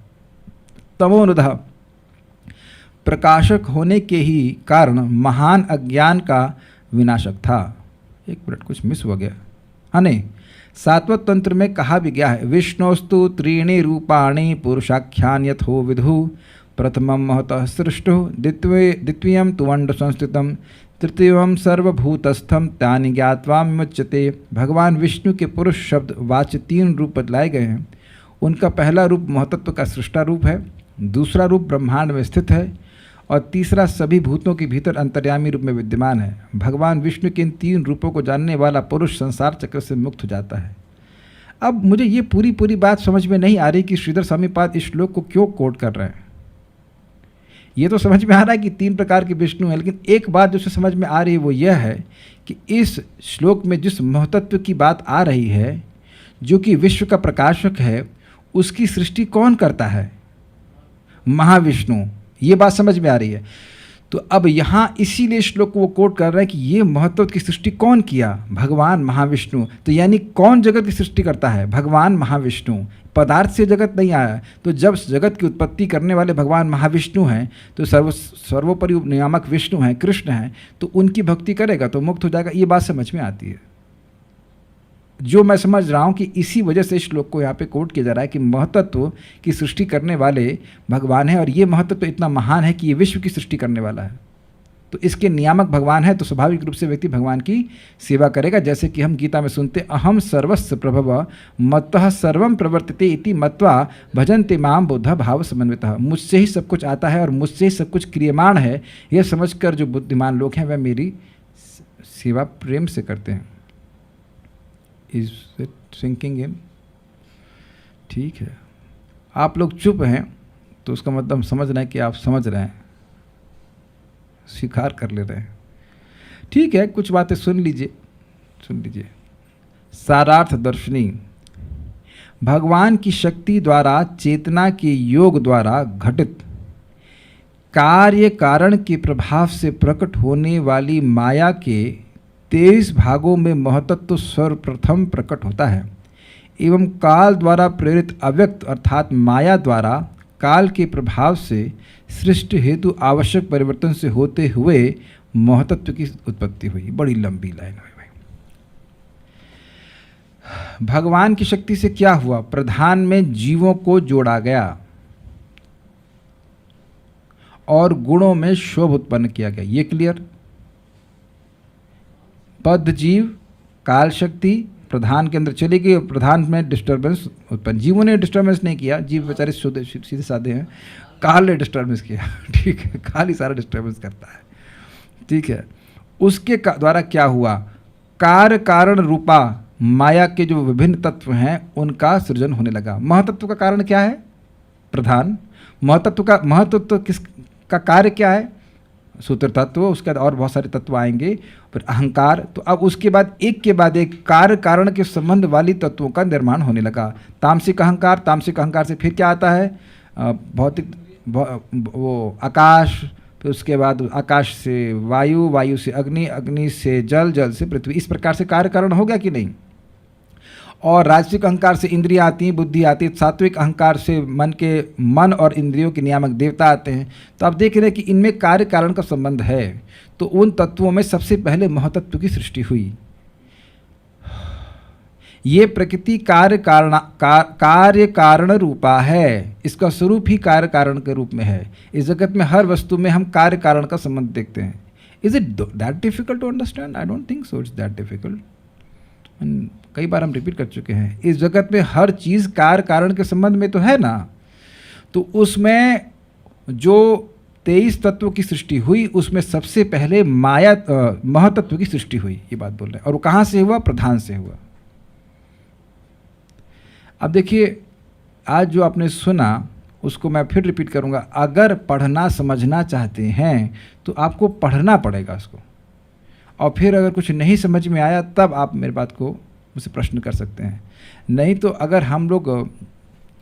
तमोनुदः, प्रकाशक होने के ही कारण महान अज्ञान का विनाशक था। एक मिनट, कुछ मिस हो गया। हाँ नहीं, सात्वत तंत्र में कहा भी गया है, विष्णोस्तु त्रीणि रूपाणि पुरुषाख्यान यथो विधु, प्रथमं महतः सृष्टो, द्वितीयं तुवंड संस्थितम, तृतीयं सर्वभूतस्थम तानि ज्ञात्वा विमुच्यते। भगवान विष्णु के पुरुष शब्द वाच्य 3 रूप बतलाए गए हैं। उनका पहला रूप महतत्व का सृष्टा रूप है, दूसरा रूप ब्रह्मांड में स्थित है, और तीसरा सभी भूतों के भीतर अंतर्यामी रूप में विद्यमान है। भगवान विष्णु के इन 3 रूपों को जानने वाला पुरुष संसार चक्र से मुक्त हो जाता है। अब मुझे ये पूरी बात समझ में नहीं आ रही कि श्रीधर स्वामीपाद इस श्लोक को क्यों कोट कर रहे हैं। ये तो समझ में आ रहा है कि 3 प्रकार के विष्णु हैं, लेकिन एक बात जो समझ में आ रही है वो यह है कि इस श्लोक में जिस महतत्व की बात आ रही है, जो कि विश्व का प्रकाशक है, उसकी सृष्टि कौन करता है? महाविष्णु। ये बात समझ में आ रही है। तो अब यहाँ इसीलिए श्लोक को वो कोट कर रहा है कि ये महत्व की सृष्टि कौन किया? भगवान महाविष्णु। तो यानी कौन जगत की सृष्टि करता है? भगवान महाविष्णु। पदार्थ से जगत नहीं आया। तो जब जगत की उत्पत्ति करने वाले भगवान महाविष्णु हैं, तो सर्वोपरि नियामक विष्णु हैं, कृष्ण हैं, तो उनकी भक्ति करेगा तो मुक्त हो जाएगा। ये बात समझ में आती है। जो मैं समझ रहा हूँ कि इसी वजह से श्लोक को यहाँ पे कोट किया जा रहा है कि महतत्व की सृष्टि करने वाले भगवान है, और ये महतत्व इतना महान है कि ये विश्व की सृष्टि करने वाला है। तो इसके नियामक भगवान है, तो स्वाभाविक रूप से व्यक्ति भगवान की सेवा करेगा। जैसे कि हम गीता में सुनते, अहम सर्वस्व प्रभव मत्तः सर्वम प्रवर्तते इति मत्वा भजन्ते माम बुद्ध भाव समन्वितः। मुझसे ही सब कुछ आता है और मुझसे ही सब कुछ क्रियमाण है, यह समझकर जो बुद्धिमान लोग हैं वह मेरी सेवा प्रेम से करते हैं। Is it sinking in? ठीक है, आप लोग चुप हैं तो उसका मतलब समझ रहे हैं कि आप समझ रहे हैं, स्वीकार कर ले रहे हैं। ठीक है, कुछ बातें सुन लीजिए। सारार्थ दर्शनी, भगवान की शक्ति द्वारा चेतना के योग द्वारा घटित कार्य कारण के प्रभाव से प्रकट होने वाली माया के 23 भागों में महतत्व सर्वप्रथम प्रकट होता है, एवं काल द्वारा प्रेरित अव्यक्त अर्थात माया द्वारा काल के प्रभाव से सृष्टि हेतु आवश्यक परिवर्तन से होते हुए महतत्व की उत्पत्ति हुई। बड़ी लंबी लाइन हुई भाई। भगवान की शक्ति से क्या हुआ? प्रधान में जीवों को जोड़ा गया और गुणों में शोभ उत्पन्न किया गया। ये क्लियर? बद्ध जीव काल शक्ति प्रधान के अंदर चली गई और प्रधान में डिस्टर्बेंस उत्पन्न। जीवों ने डिस्टर्बेंस नहीं किया, जीव बेचारे सीधे साधे हैं, काल ने डिस्टर्बेंस किया। ठीक है, काल ही सारा डिस्टर्बेंस करता है। ठीक है, उसके द्वारा क्या हुआ? कार्य कारण रूपा माया के जो विभिन्न तत्व हैं उनका सृजन होने लगा। महतत्व का कारण क्या है? प्रधान। महतत्व किस का कार्य क्या है? सूत्र तत्व, उसके बाद और बहुत सारे तत्व आएंगे, फिर अहंकार। तो अब उसके बाद एक कार्य कारण के संबंध वाली तत्वों का निर्माण होने लगा। तामसिक अहंकार से फिर क्या आता है, भौतिक वो आकाश, फिर उसके बाद आकाश से वायु, वायु से अग्नि, अग्नि से जल, जल से पृथ्वी। इस प्रकार से कार्य कारण हो गया कि नहीं। और राजसिक अहंकार से इंद्रियाँ आती हैं, बुद्धि आती है। सात्विक अहंकार से मन और इंद्रियों के नियामक देवता आते हैं। तो आप देख रहे हैं कि इनमें कार्य कारण का संबंध है। तो उन तत्वों में सबसे पहले महतत्व की सृष्टि हुई। ये प्रकृति कार्य कारण रूपा है, इसका स्वरूप ही कार्य कारण के रूप में है। इस जगत में हर वस्तु में हम कार्य कारण का संबंध देखते हैं। Is it that difficult to understand? I don't think so it's that difficult. कई बार हम रिपीट कर चुके हैं, इस जगत में हर चीज़ कार्य कारण के संबंध में तो है ना। तो उसमें जो 23 तत्वों की सृष्टि हुई, उसमें सबसे पहले महतत्व की सृष्टि हुई, ये बात बोल रहे हैं। और वो कहाँ से हुआ? प्रधान से हुआ। अब देखिए, आज जो आपने सुना उसको मैं फिर रिपीट करूँगा। अगर पढ़ना समझना चाहते हैं तो आपको पढ़ना पड़ेगा उसको, और फिर अगर कुछ नहीं समझ में आया तब आप मेरे बात को मुझसे प्रश्न कर सकते हैं। नहीं तो अगर हम लोग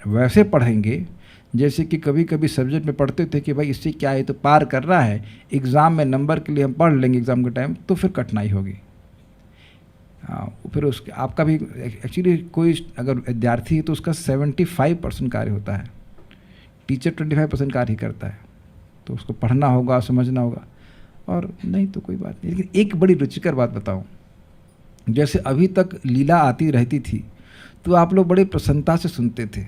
वैसे पढ़ेंगे जैसे कि कभी कभी सब्जेक्ट में पढ़ते थे कि भाई इससे क्या है, तो पार कर रहा है, एग्ज़ाम में नंबर के लिए हम पढ़ लेंगे एग्ज़ाम के टाइम, तो फिर कठिनाई होगी। फिर उसके आपका भी एक्चुअली कोई अगर विद्यार्थी है तो उसका 75% कार्य होता है, टीचर 25% कार्य ही करता है। तो उसको पढ़ना होगा, समझना होगा, और नहीं तो कोई बात नहीं। लेकिन एक बड़ी रुचिकर बात बताऊं, जैसे अभी तक लीला आती रहती थी तो आप लोग बड़े प्रसन्नता से सुनते थे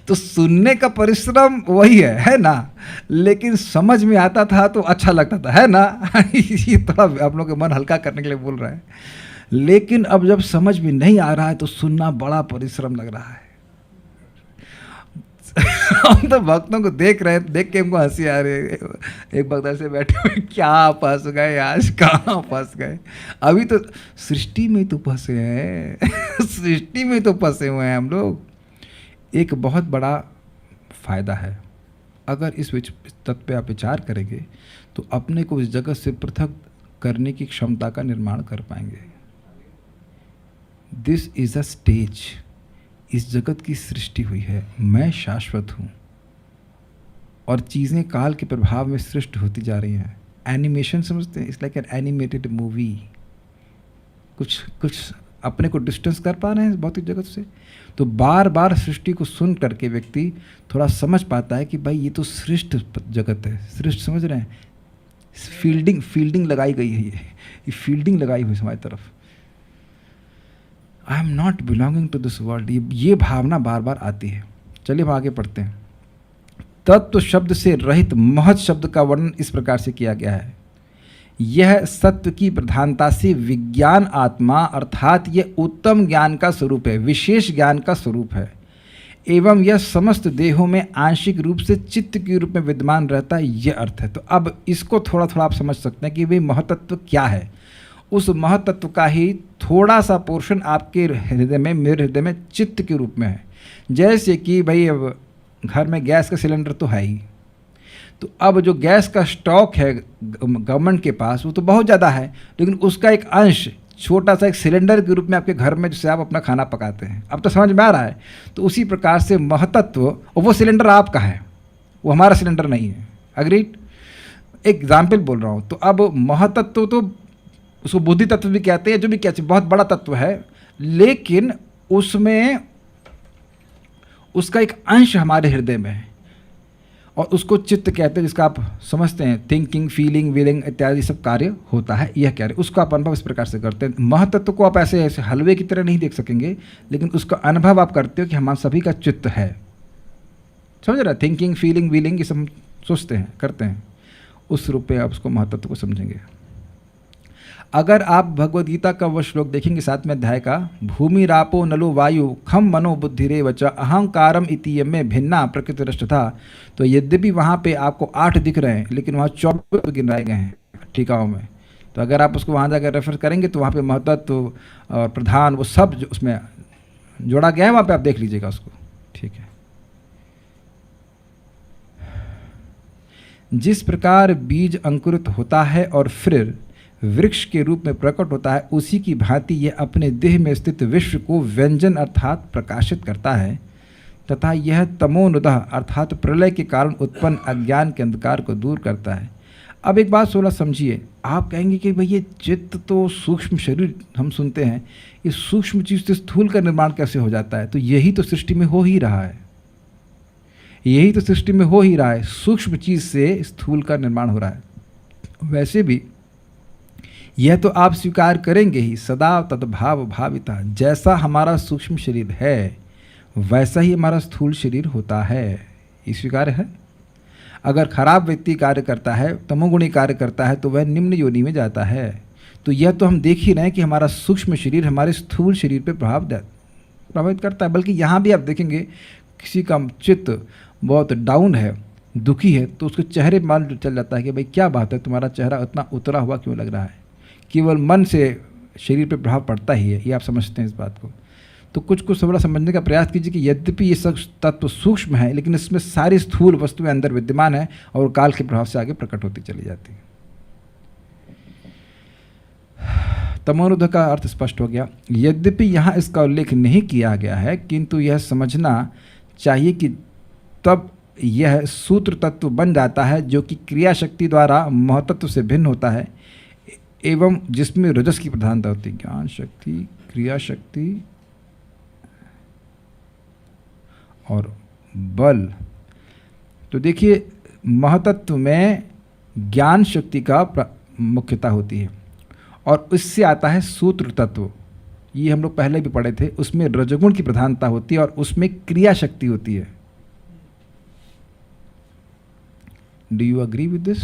तो सुनने का परिश्रम वही है ना, लेकिन समझ में आता था तो अच्छा लगता था, है ना ये थोड़ा आप लोग का मन हल्का करने के लिए बोल रहा है। लेकिन अब जब समझ में नहीं आ रहा है तो सुनना बड़ा परिश्रम लग रहा है हम तो भक्तों को देख रहे हैं, देख के हमको हंसी आ रही है। एक भक्त ऐसे बैठे हुए, क्या फंस गए आज, कहाँ फंस गए। अभी तो सृष्टि में तो फंसे हैं सृष्टि में तो फंसे हुए हैं हम लोग। एक बहुत बड़ा फायदा है, अगर इस तत्व पे आप विचार करेंगे तो अपने को इस जगत से पृथक करने की क्षमता का निर्माण कर पाएंगे। This is a stage. इस जगत की सृष्टि हुई है, मैं शाश्वत हूँ, और चीज़ें काल के प्रभाव में सृष्टि होती जा रही हैं। एनिमेशन समझते हैं, it's like an animated movie. कुछ अपने को डिस्टेंस कर पा रहे हैं भौतिक जगत से, तो बार बार सृष्टि को सुन करके व्यक्ति थोड़ा समझ पाता है कि भाई ये तो सृष्ट जगत है। सृष्ट समझ रहे हैं, फील्डिंग लगाई गई है, ये फील्डिंग लगाई हुई हमारी तरफ। I am not belonging to this world, ये भावना बार बार आती है। चलिए हम आगे पढ़ते हैं। तत्व शब्द से रहित महत शब्द का वर्णन इस प्रकार से किया गया है। यह सत्व की प्रधानता से विज्ञान आत्मा अर्थात यह उत्तम ज्ञान का स्वरूप है, विशेष ज्ञान का स्वरूप है, एवं यह समस्त देहों में आंशिक रूप से चित्त के रूप में विद्यमान रहता है, यह अर्थ है। तो अब इसको थोड़ा थोड़ा आप समझ सकते हैं कि भाई महतत्व क्या है। उस महतत्व का ही थोड़ा सा पोर्शन आपके हृदय में, मेरे हृदय में चित्त के रूप में है। जैसे कि भाई अब घर में गैस का सिलेंडर तो है ही, तो अब जो गैस का स्टॉक है गवर्नमेंट के पास वो तो बहुत ज़्यादा है, लेकिन उसका एक अंश छोटा सा एक सिलेंडर के रूप में आपके घर में जिससे आप अपना खाना पकाते हैं। अब तो समझ में आ रहा है। तो उसी प्रकार से महतत्व, और वो सिलेंडर आपका है, वो हमारा सिलेंडर नहीं है। अग्रीड? एग्जाम्पल बोल रहा हूँ। तो अब महतत्व तो उसको बुद्धि तत्व भी कहते हैं, जो भी कहते हैं, बहुत बड़ा तत्व है, लेकिन उसमें उसका एक अंश हमारे हृदय में है, और उसको चित्त कहते हैं, जिसका आप समझते हैं थिंकिंग, फीलिंग, विलिंग इत्यादि सब कार्य होता है। यह कह रहे, उसका आप अनुभव इस प्रकार से करते हैं। महतत्व को आप ऐसे हलवे की तरह नहीं देख सकेंगे, लेकिन उसका अनुभव आप करते हो कि हमारा सभी का चित्त है। समझ रहे? थिंकिंग, फीलिंग, विलिंग ये सब सोचते हैं, करते हैं, उस रूप में आप उसको महतत्व को समझेंगे। अगर आप भगवद गीता का वह श्लोक देखेंगे 7वें अध्याय का, भूमि रापो नलो वायु खम मनो बुद्धिरे वच अहंकारम इति में भिन्ना प्रकृति रष्टथा, तो यद्यपि वहाँ पे आपको 8 दिख रहे हैं, लेकिन वहाँ 24 गिनाए गए हैं टीकाओं में। तो अगर आप उसको वहाँ जाकर रेफर करेंगे तो वहाँ पे महतत्व और प्रधान वो सब जो उसमें जोड़ा गया है, वहाँ पे आप देख लीजिएगा उसको। ठीक है। जिस प्रकार बीज अंकुरित होता है और फिर वृक्ष के रूप में प्रकट होता है, उसी की भांति यह अपने देह में स्थित विश्व को व्यंजन अर्थात प्रकाशित करता है तथा यह तमोनुदह अर्थात प्रलय के कारण उत्पन्न अज्ञान के अंधकार को दूर करता है। अब एक बात थोड़ा समझिए, आप कहेंगे कि भाई ये चित्त तो सूक्ष्म शरीर हम सुनते हैं, इस सूक्ष्म चीज़ से स्थूल का निर्माण कैसे हो जाता है? तो यही तो सृष्टि में हो ही रहा है, यही तो सृष्टि में हो ही रहा है, सूक्ष्म चीज़ से स्थूल का निर्माण हो रहा है। वैसे भी यह तो आप स्वीकार करेंगे ही, सदा तद्भाव भाविता, जैसा हमारा सूक्ष्म शरीर है वैसा ही हमारा स्थूल शरीर होता है, ये स्वीकार है। अगर खराब व्यक्ति कार्य करता है, तमोगुणी कार्य करता है, तो वह निम्न योनि में जाता है। तो यह तो हम देख ही रहे हैं कि हमारा सूक्ष्म शरीर हमारे स्थूल शरीर पर प्रभावित करता है। बल्कि यहाँ भी आप देखेंगे किसी का चित्त बहुत डाउन है, दुखी है, तो उसके चेहरे पर मान चल जाता है कि भाई क्या बात है, तुम्हारा चेहरा इतना उतरा हुआ क्यों लग रहा है। केवल मन से शरीर पर प्रभाव पड़ता ही है, ये आप समझते हैं इस बात को। तो कुछ थोड़ा समझने का प्रयास कीजिए कि यद्यपि ये सब तत्व सूक्ष्म है, लेकिन इसमें सारी स्थूल वस्तुएं अंदर विद्यमान है और काल के प्रभाव से आगे प्रकट होती चली जाती है। तमोनुद का अर्थ स्पष्ट हो गया। यद्यपि यहाँ इसका उल्लेख नहीं किया गया है, किंतु यह समझना चाहिए कि तब यह सूत्र तत्व बन जाता है जो कि क्रिया शक्ति द्वारा महतत्व से भिन्न होता है एवं जिसमें रजस की प्रधानता होती है। ज्ञान शक्ति, क्रिया शक्ति और बल। तो देखिए महतत्व में ज्ञान शक्ति का मुख्यता होती है और इससे आता है सूत्र तत्व, ये हम लोग पहले भी पढ़े थे। उसमें रजगुण की प्रधानता होती है और उसमें क्रिया शक्ति होती है। Do you agree with this?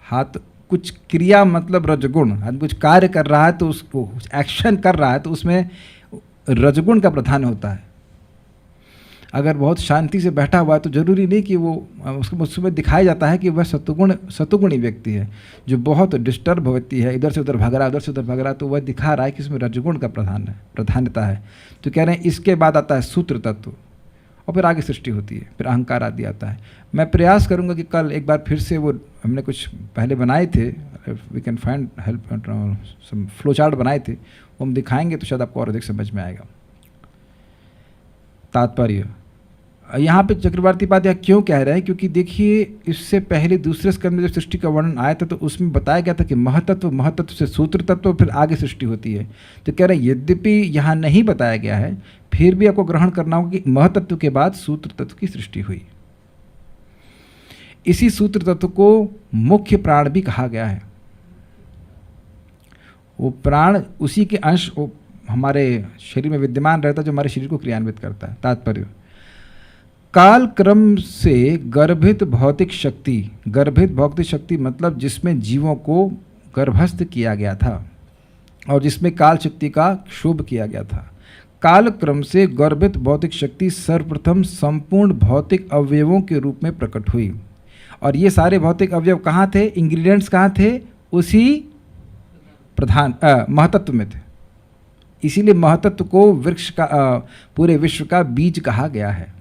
हाथ कुछ क्रिया मतलब रजगुण, कुछ कार्य कर रहा है तो उसको एक्शन कर रहा है तो उसमें रजगुण का प्रधान होता है। अगर बहुत शांति से बैठा हुआ है तो जरूरी नहीं कि वो उसमें दिखाया जाता है कि वह सतुगुणी व्यक्ति है। जो बहुत डिस्टर्ब व्यक्ति है, इधर से उधर भाग रहा है, उधर से उधर भाग रहा है, तो वह दिखा रहा है कि इसमें रजगुण का प्रधानता है। तो कह रहे हैं इसके बाद आता है सूत्र तत्व और फिर आगे सृष्टि होती है, फिर अहंकार आदि आता है। मैं प्रयास करूंगा कि कल एक बार फिर से वो हमने कुछ पहले बनाए थे, we can find help, some flow chart बनाए थे, वो हम दिखाएंगे तो शायद आपको और अधिक समझ में आएगा। तात्पर्य यहाँ पे चक्रवर्ती पाद क्यों कह रहे हैं? क्योंकि देखिए इससे पहले दूसरे स्कंद में जब सृष्टि का वर्णन आया था तो उसमें बताया गया था कि महतत्व से सूत्र तत्व फिर आगे सृष्टि होती है। तो कह रहे हैं यद्यपि यहाँ नहीं बताया गया है, फिर भी आपको ग्रहण करना होगा कि महतत्व के बाद सूत्र तत्व की सृष्टि हुई। इसी सूत्र तत्व को मुख्य प्राण भी कहा गया है। वो प्राण उसी के अंश हमारे शरीर में विद्यमान रहता है जो हमारे शरीर को क्रियान्वित करता है। तात्पर्य काल क्रम से गर्भित भौतिक शक्ति मतलब जिसमें जीवों को गर्भस्थ किया गया था और जिसमें काल शक्ति का क्षोभ किया गया था। काल क्रम से गर्भित भौतिक शक्ति सर्वप्रथम संपूर्ण भौतिक अवयवों के रूप में प्रकट हुई। और ये सारे भौतिक अवयव कहाँ थे? इंग्रेडिएंट्स कहाँ थे? उसी प्रधान महतत्व में थे। इसीलिए महतत्व को वृक्ष का पूरे विश्व का बीज कहा गया है।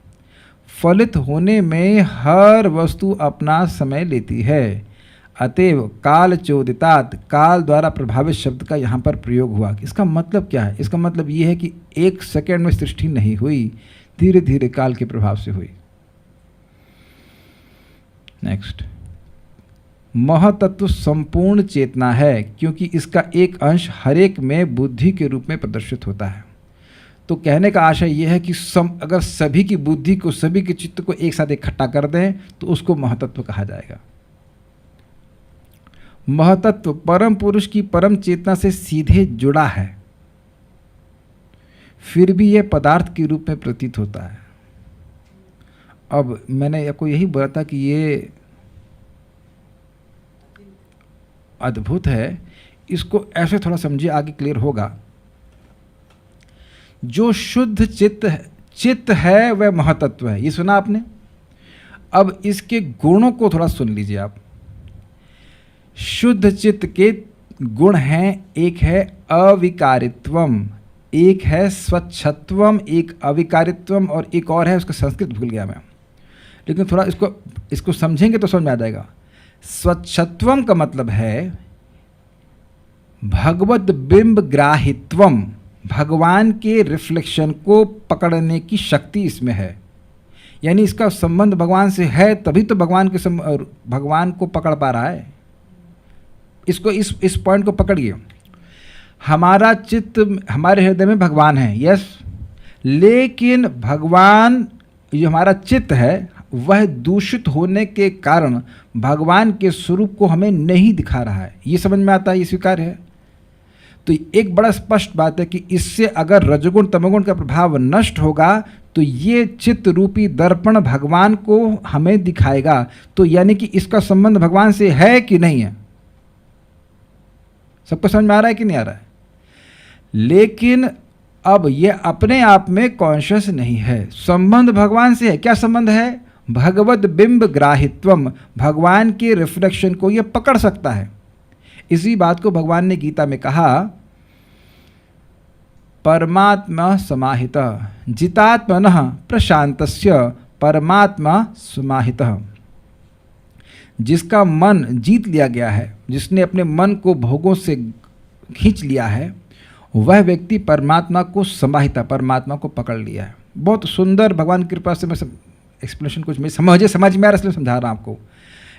फलित होने में हर वस्तु अपना समय लेती है, अतएव काल चोदितात, काल द्वारा प्रभावित शब्द का यहाँ पर प्रयोग हुआ। इसका मतलब क्या है? इसका मतलब ये है कि एक सेकंड में सृष्टि नहीं हुई, धीरे धीरे काल के प्रभाव से हुई। नेक्स्ट, महतत्व संपूर्ण चेतना है क्योंकि इसका एक अंश हरेक में बुद्धि के रूप में प्रदर्शित होता है। तो कहने का आशय यह है कि अगर सभी की बुद्धि को, सभी के चित्त को एक साथ इकट्ठा कर दें तो उसको महतत्व कहा जाएगा। महतत्व परम पुरुष की परम चेतना से सीधे जुड़ा है, फिर भी यह पदार्थ के रूप में प्रतीत होता है। अब मैंने आपको यही बोला था कि ये अद्भुत है, इसको ऐसे थोड़ा समझिए, आगे क्लियर होगा। जो शुद्ध चित्त है वह महतत्व है, ये सुना आपने। अब इसके गुणों को थोड़ा सुन लीजिए आप। शुद्ध चित्त के गुण हैं, एक है अविकारित्वम, एक है स्वच्छत्वम, एक अविकारित्वम और एक और है, उसका संस्कृत भूल गया मैं, लेकिन थोड़ा इसको समझेंगे तो समझ में आ जाएगा। स्वच्छत्वम का मतलब है भगवत बिंब ग्राहित्वम, भगवान के रिफ्लेक्शन को पकड़ने की शक्ति इसमें है। यानी इसका संबंध भगवान से है, तभी तो भगवान को पकड़ पा रहा है। इसको इस पॉइंट को पकड़िए। हमारा चित्त, हमारे हृदय में भगवान है, यस, लेकिन भगवान, जो हमारा चित्त है वह दूषित होने के कारण भगवान के स्वरूप को हमें नहीं दिखा रहा है। ये समझ में आता है, ये स्वीकार है। तो एक बड़ा स्पष्ट बात है कि इससे अगर रजोगुण तमोगुण का प्रभाव नष्ट होगा तो ये चित्त रूपी दर्पण भगवान को हमें दिखाएगा। तो यानी कि इसका संबंध भगवान से है कि नहीं है? सबको समझ में आ रहा है कि नहीं आ रहा है? लेकिन अब ये अपने आप में कॉन्शियस नहीं है, संबंध भगवान से है। क्या संबंध है? भगवत बिंब ग्राहित्वम, भगवान के रिफ्लेक्शन को ये पकड़ सकता है। इसी बात को भगवान ने गीता में कहा, परमात्मा समाहितः जितात्मनः प्रशांतस्य परमात्मा समाहितः। जिसका मन जीत लिया गया है, जिसने अपने मन को भोगों से खींच लिया है, वह व्यक्ति परमात्मा को समाहिता, परमात्मा को पकड़ लिया है। बहुत सुंदर, भगवान की कृपा से मैं एक्सप्लेनेशन कुछ में समझ में आ रहा है, इसलिए समझा रहा हूँ आपको।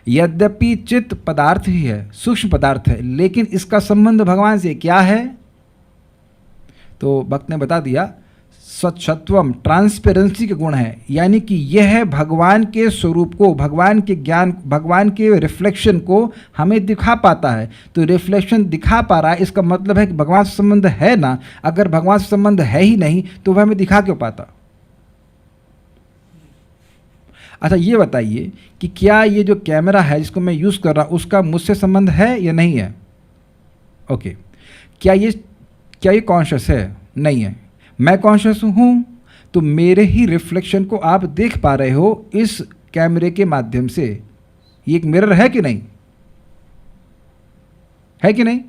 यद्यपि चित्त पदार्थ ही है, सूक्ष्म पदार्थ है, लेकिन इसका संबंध भगवान से क्या है? तो भक्त ने बता दिया, स्वच्छत्वम, ट्रांसपेरेंसी के गुण है। यानी कि यह भगवान के स्वरूप को, भगवान के ज्ञान, भगवान के रिफ्लेक्शन को हमें दिखा पाता है। तो रिफ्लेक्शन दिखा पा रहा है, इसका मतलब है कि भगवान से संबंध है ना। अगर भगवान से संबंध है ही नहीं तो वह हमें दिखा क्यों पाता? अच्छा ये बताइए कि क्या ये जो कैमरा है जिसको मैं यूज़ कर रहा हूँ, उसका मुझसे संबंध है या नहीं है? ओके, क्या ये कॉन्शियस है? नहीं है। मैं कॉन्शियस हूँ, तो मेरे ही रिफ्लेक्शन को आप देख पा रहे हो इस कैमरे के माध्यम से। ये एक मिरर है कि नहीं? है कि नहीं?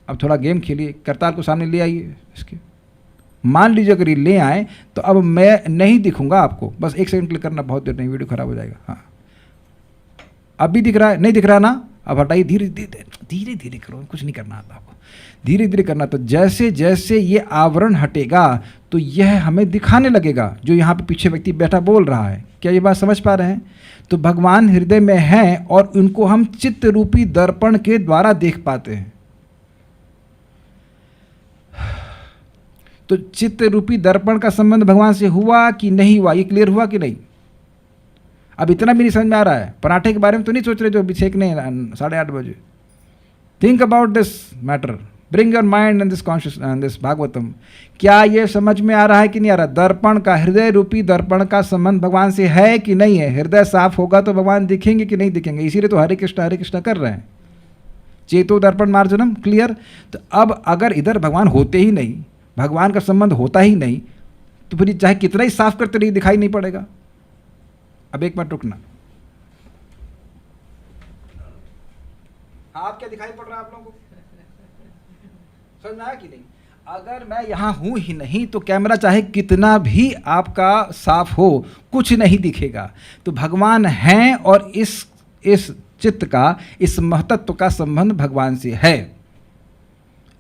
अब थोड़ा गेम खेलिए, करताल को सामने ले आइए इसके। मान लीजिए अगर ये ले आए तो अब मैं नहीं दिखूंगा आपको, बस 1 सेकंड क्लिक करना, बहुत देर नहीं, वीडियो खराब हो जाएगा। हाँ, अभी दिख रहा है? नहीं दिख रहा ना? अब हटाइए, धीरे धीरे करो, कुछ नहीं करना आता आपको, धीरे धीरे करना। तो जैसे जैसे ये आवरण हटेगा तो यह हमें दिखाने लगेगा, जो यहाँ पे पीछे व्यक्ति बैठा बोल रहा है। क्या ये बात समझ पा रहे हैं? तो भगवान हृदय में हैं और उनको हम चित्त रूपी दर्पण के द्वारा देख पाते हैं। तो चित्त रूपी दर्पण का संबंध भगवान से हुआ कि नहीं हुआ, ये क्लियर हुआ कि नहीं? अब इतना भी नहीं समझ में आ रहा है? पराठे के बारे में तो नहीं सोच रहे जो सेकने 8:30 बजे? Think about this matter, bring your mind in this conscious and this Bhagavatam. क्या ये समझ में आ रहा है कि नहीं आ रहा? दर्पण का, हृदय रूपी दर्पण का संबंध भगवान से है कि नहीं है? हृदय साफ होगा तो भगवान दिखेंगे कि नहीं दिखेंगे? इसीलिए तो हरे कृष्णा कर रहे हैं, चेतो दर्पण मार्जनम। क्लियर? तो अब अगर इधर भगवान होते ही नहीं, भगवान का संबंध होता ही नहीं, तो फिर चाहे कितना ही साफ करते रहिए दिखाई नहीं पड़ेगा। अब एक मिनट रुकना, आप क्या दिखाई पड़ रहा है आप लोगों को? समझ में आया कि नहीं? अगर मैं यहाँ हूँ ही नहीं तो कैमरा चाहे कितना भी आपका साफ हो, कुछ नहीं दिखेगा। तो भगवान हैं और इस चित्त का, इस महतत्व का संबंध भगवान से है।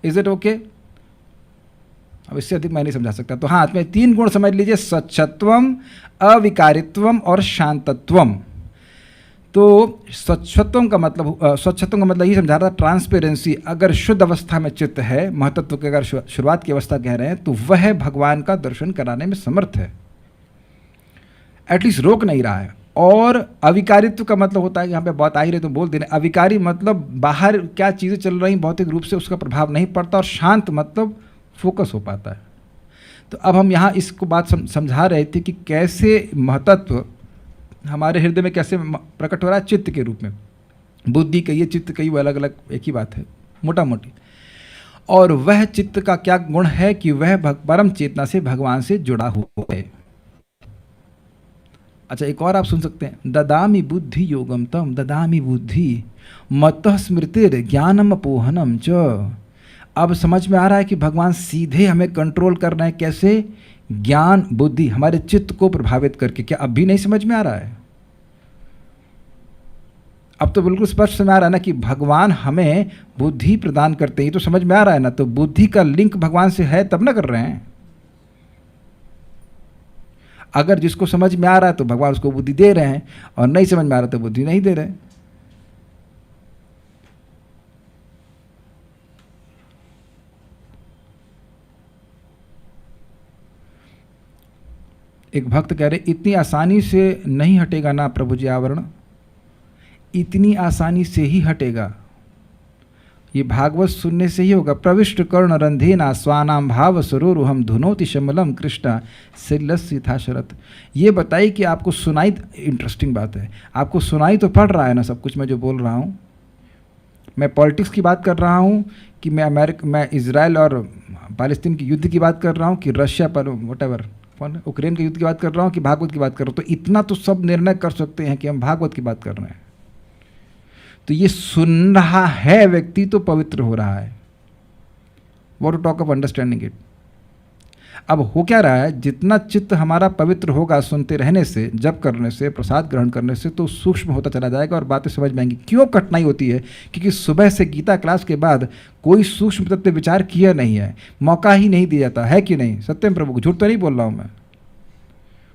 Is it okay? अब इससे अधिक मैं नहीं समझा सकता। तो हाँ, में 3 गुण समझ लीजिए, स्वच्छत्वम, अविकारित्वम और शांतत्वम। तो स्वच्छत्वम का मतलब ये समझा रहा था, ट्रांसपेरेंसी। अगर शुद्ध अवस्था में चित्त है, महतत्व के अगर शुरुआत की अवस्था कह रहे हैं, तो वह भगवान का दर्शन कराने में समर्थ है, एटलीस्ट रोक नहीं रहा है। और अविकारित्व का मतलब होता है, यहाँ पे बात आ ही रही तो बोल देने, अविकारी मतलब बाहर क्या चीज़ें चल रही भौतिक रूप से उसका प्रभाव नहीं पड़ता, और शांत मतलब फोकस हो पाता है। तो अब हम यहाँ इसको बात समझा रहे थे कि कैसे महतत्व हमारे हृदय में कैसे प्रकट हो रहा है, चित्त के रूप में। बुद्धि कहिए, चित्त कहिए, वो अलग अलग एक ही बात है, मोटा मोटी। और वह चित्त का क्या गुण है कि वह परम चेतना से, भगवान से जुड़ा हुआ है। अच्छा, एक और आप सुन सकते हैं, ददामि बुद्धि योगम तम, ददामि बुद्धि मतः स्मृतिर ज्ञानम अपोहनम च। अब समझ में आ रहा है कि भगवान सीधे हमें कंट्रोल कर रहे हैं, कैसे? ज्ञान बुद्धि, हमारे चित्त को प्रभावित करके। क्या अब भी नहीं समझ में आ रहा है? अब तो बिल्कुल स्पष्ट समझ आ रहा है ना कि भगवान हमें बुद्धि प्रदान करते हैं, ये तो समझ में आ रहा है ना। तो बुद्धि का लिंक भगवान से है तब ना कर रहे हैं। अगर जिसको समझ में आ रहा है तो भगवान उसको बुद्धि दे रहे हैं, और नहीं समझ में आ रहा तो बुद्धि नहीं दे रहे हैं। एक भक्त कह रहे इतनी आसानी से नहीं हटेगा ना प्रभु जी आवरण, इतनी आसानी से ही हटेगा, ये भागवत सुनने से ही होगा। प्रविष्ट कर्ण रंधेना स्वानाम भाव सरोरुहम धुनोति शमलम कृष्णा सिलस्य था शरत। ये बताइए कि आपको सुनाई, इंटरेस्टिंग बात है, आपको सुनाई तो पड़ रहा है ना सब कुछ मैं जो बोल रहा हूँ। मैं पॉलिटिक्स की बात कर रहा हूँ कि मैं इजराइल और पालस्तीन के युद्ध की बात कर रहा हूँ, कि रशिया पर वटेवर उक्रेन के युद्ध की बात कर रहा हूँ, कि भागवत की बात कर रहा हूँ। तो इतना तो सब निर्णय कर सकते हैं कि हम भागवत की बात कर रहे हैं। तो ये सुन रहा है व्यक्ति तो पवित्र हो रहा है। What to talk of understanding it. अब हो क्या रहा है, जितना चित्त हमारा पवित्र होगा सुनते रहने से, जप करने से, प्रसाद ग्रहण करने से, तो सूक्ष्म होता चला जाएगा और बातें समझ में आएंगी। क्यों कठिनाई होती है? क्योंकि सुबह से गीता क्लास के बाद कोई सूक्ष्म तत्व पे विचार किया नहीं है, मौका ही नहीं दिया जाता है कि नहीं? सत्यम प्रभु को झूठ तो नहीं बोल रहा हूँ मैं।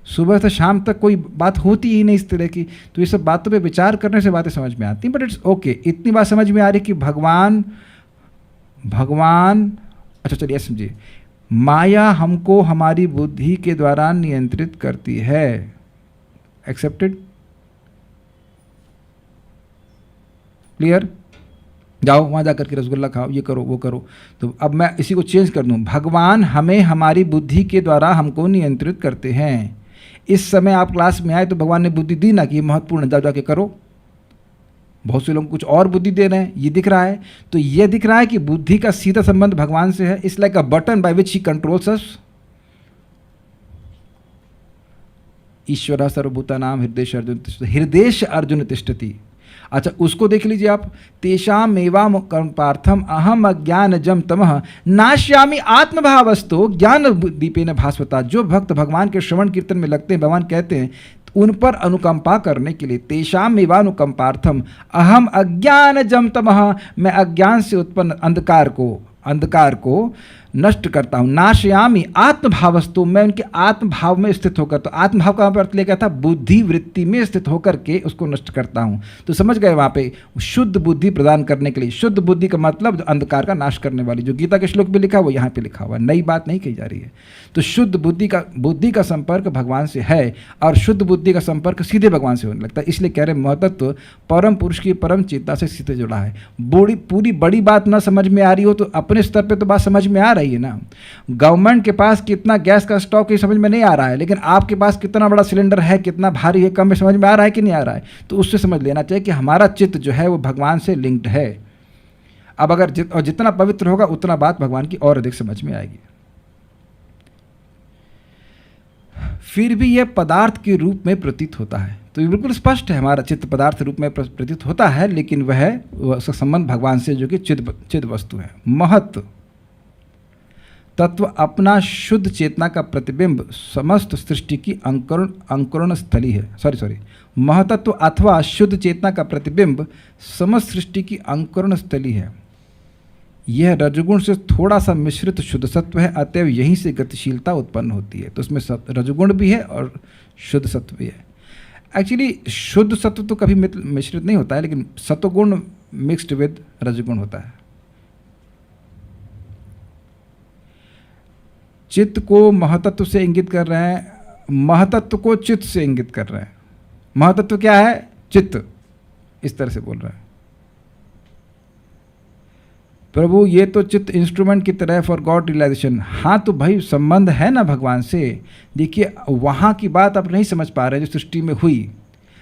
सुबह से शाम तक कोई बात होती ही नहीं इस तरह की, तो ये सब बातों पे विचार करने से बातें समझ में आती हैं। बट इट्स ओके, इतनी बात समझ में आ रही कि भगवान अच्छा चलिए समझिए, माया हमको हमारी बुद्धि के द्वारा नियंत्रित करती है। एक्सेप्टेड? क्लियर? जाओ वहाँ जाकर के रसगुल्ला खाओ, ये करो वो करो। तो अब मैं इसी को चेंज कर दूँ, भगवान हमें हमारी बुद्धि के द्वारा हमको नियंत्रित करते हैं। इस समय आप क्लास में आए तो भगवान ने बुद्धि दी ना कि ये महत्वपूर्ण, जाओ जाके करो। बहुत से लोग कुछ और बुद्धि दे रहे हैं, ये दिख रहा है। तो ये दिख रहा है कि बुद्धि का सीधा संबंध भगवान से है। It's like a button by which he controls us. ईश्वर सर्वभूतानां हृदयेश अर्जुन तिष्ठति। अच्छा उसको देख लीजिए आप, तेषाम एवं कर्मार्थम अहम अज्ञानजम तमः नाश्यामि आत्मभावस्तो ज्ञान दीपेन भास्वता। जो भक्त भगवान के श्रवण कीर्तन में लगते हैं, भगवान कहते हैं उन पर अनुकंपा करने के लिए, तेषाम एवानुकंपार्थम अहम अज्ञानजम तमः, मैं अज्ञान से उत्पन्न अंधकार को नष्ट करता हूँ। नाशयामी आत्मभावस्तु, मैं उनके आत्मभाव में स्थित होकर, तो आत्मभाव का अर्थ लेकर था बुद्धि वृत्ति में स्थित होकर के उसको नष्ट करता हूँ। तो समझ गए वहाँ पे शुद्ध बुद्धि प्रदान करने के लिए। शुद्ध बुद्धि का मतलब अंधकार का नाश करने वाली, जो गीता के श्लोक में लिखा है वो यहाँ पे लिखा हुआ है, नई बात नहीं कही जा रही है। तो शुद्ध बुद्धि का संपर्क भगवान से है, और शुद्ध बुद्धि का संपर्क सीधे भगवान से होने लगता है। इसलिए कह रहे महतत्व परम पुरुष की परम चेतना से सीधे जुड़ा है। पूरी बड़ी बात ना समझ में आ रही हो तो अपने स्तर पे तो बात समझ में आ रही है ना। गवर्नमेंट के पास कितना गैस का स्टॉक है समझ में नहीं आ रहा है, लेकिन आपके पास कितना बड़ा सिलेंडर है, कितना भारी है, कम में समझ में आ रहा है कि नहीं आ रहा है? तो उससे समझ लेना चाहिए कि हमारा चित्त जो है वो भगवान से लिंक्ड है। अब अगर जितना पवित्र होगा उतना बात भगवान की और अधिक समझ में आएगी। फिर भी यह पदार्थ के रूप में प्रतीत होता है। तो ये बिल्कुल स्पष्ट है, हमारा चित्त पदार्थ रूप में प्रतीत होता है, लेकिन वह उसका संबंध भगवान से जो कि चिद वस्तु है। महत्व तत्व अपना शुद्ध चेतना का प्रतिबिंब समस्त सृष्टि की अंकुरण स्थली है। महतत्व अथवा शुद्ध चेतना का प्रतिबिंब समस्त सृष्टि की अंकुरण स्थली है। यह रजगुण से थोड़ा सा मिश्रित शुद्ध सत्व है, अतएव यहीं से गतिशीलता उत्पन्न होती है। तो उसमें रजगुण भी है और शुद्ध सत्व भी है। एक्चुअली शुद्ध सत्व तो कभी मिश्रित नहीं होता है, लेकिन सत्वगुण मिक्स्ड विद रजगुण होता है। चित्त को महतत्व से इंगित कर रहे हैं, महतत्व को चित्त से इंगित कर रहे हैं। महतत्व क्या है? चित्त। इस तरह से बोल रहे हैं प्रभु, ये तो चित्त इंस्ट्रूमेंट की तरह फॉर गॉड रियलाइजेशन। हाँ तो भाई संबंध है ना भगवान से। देखिए वहाँ की बात आप नहीं समझ पा रहे जो सृष्टि में हुई,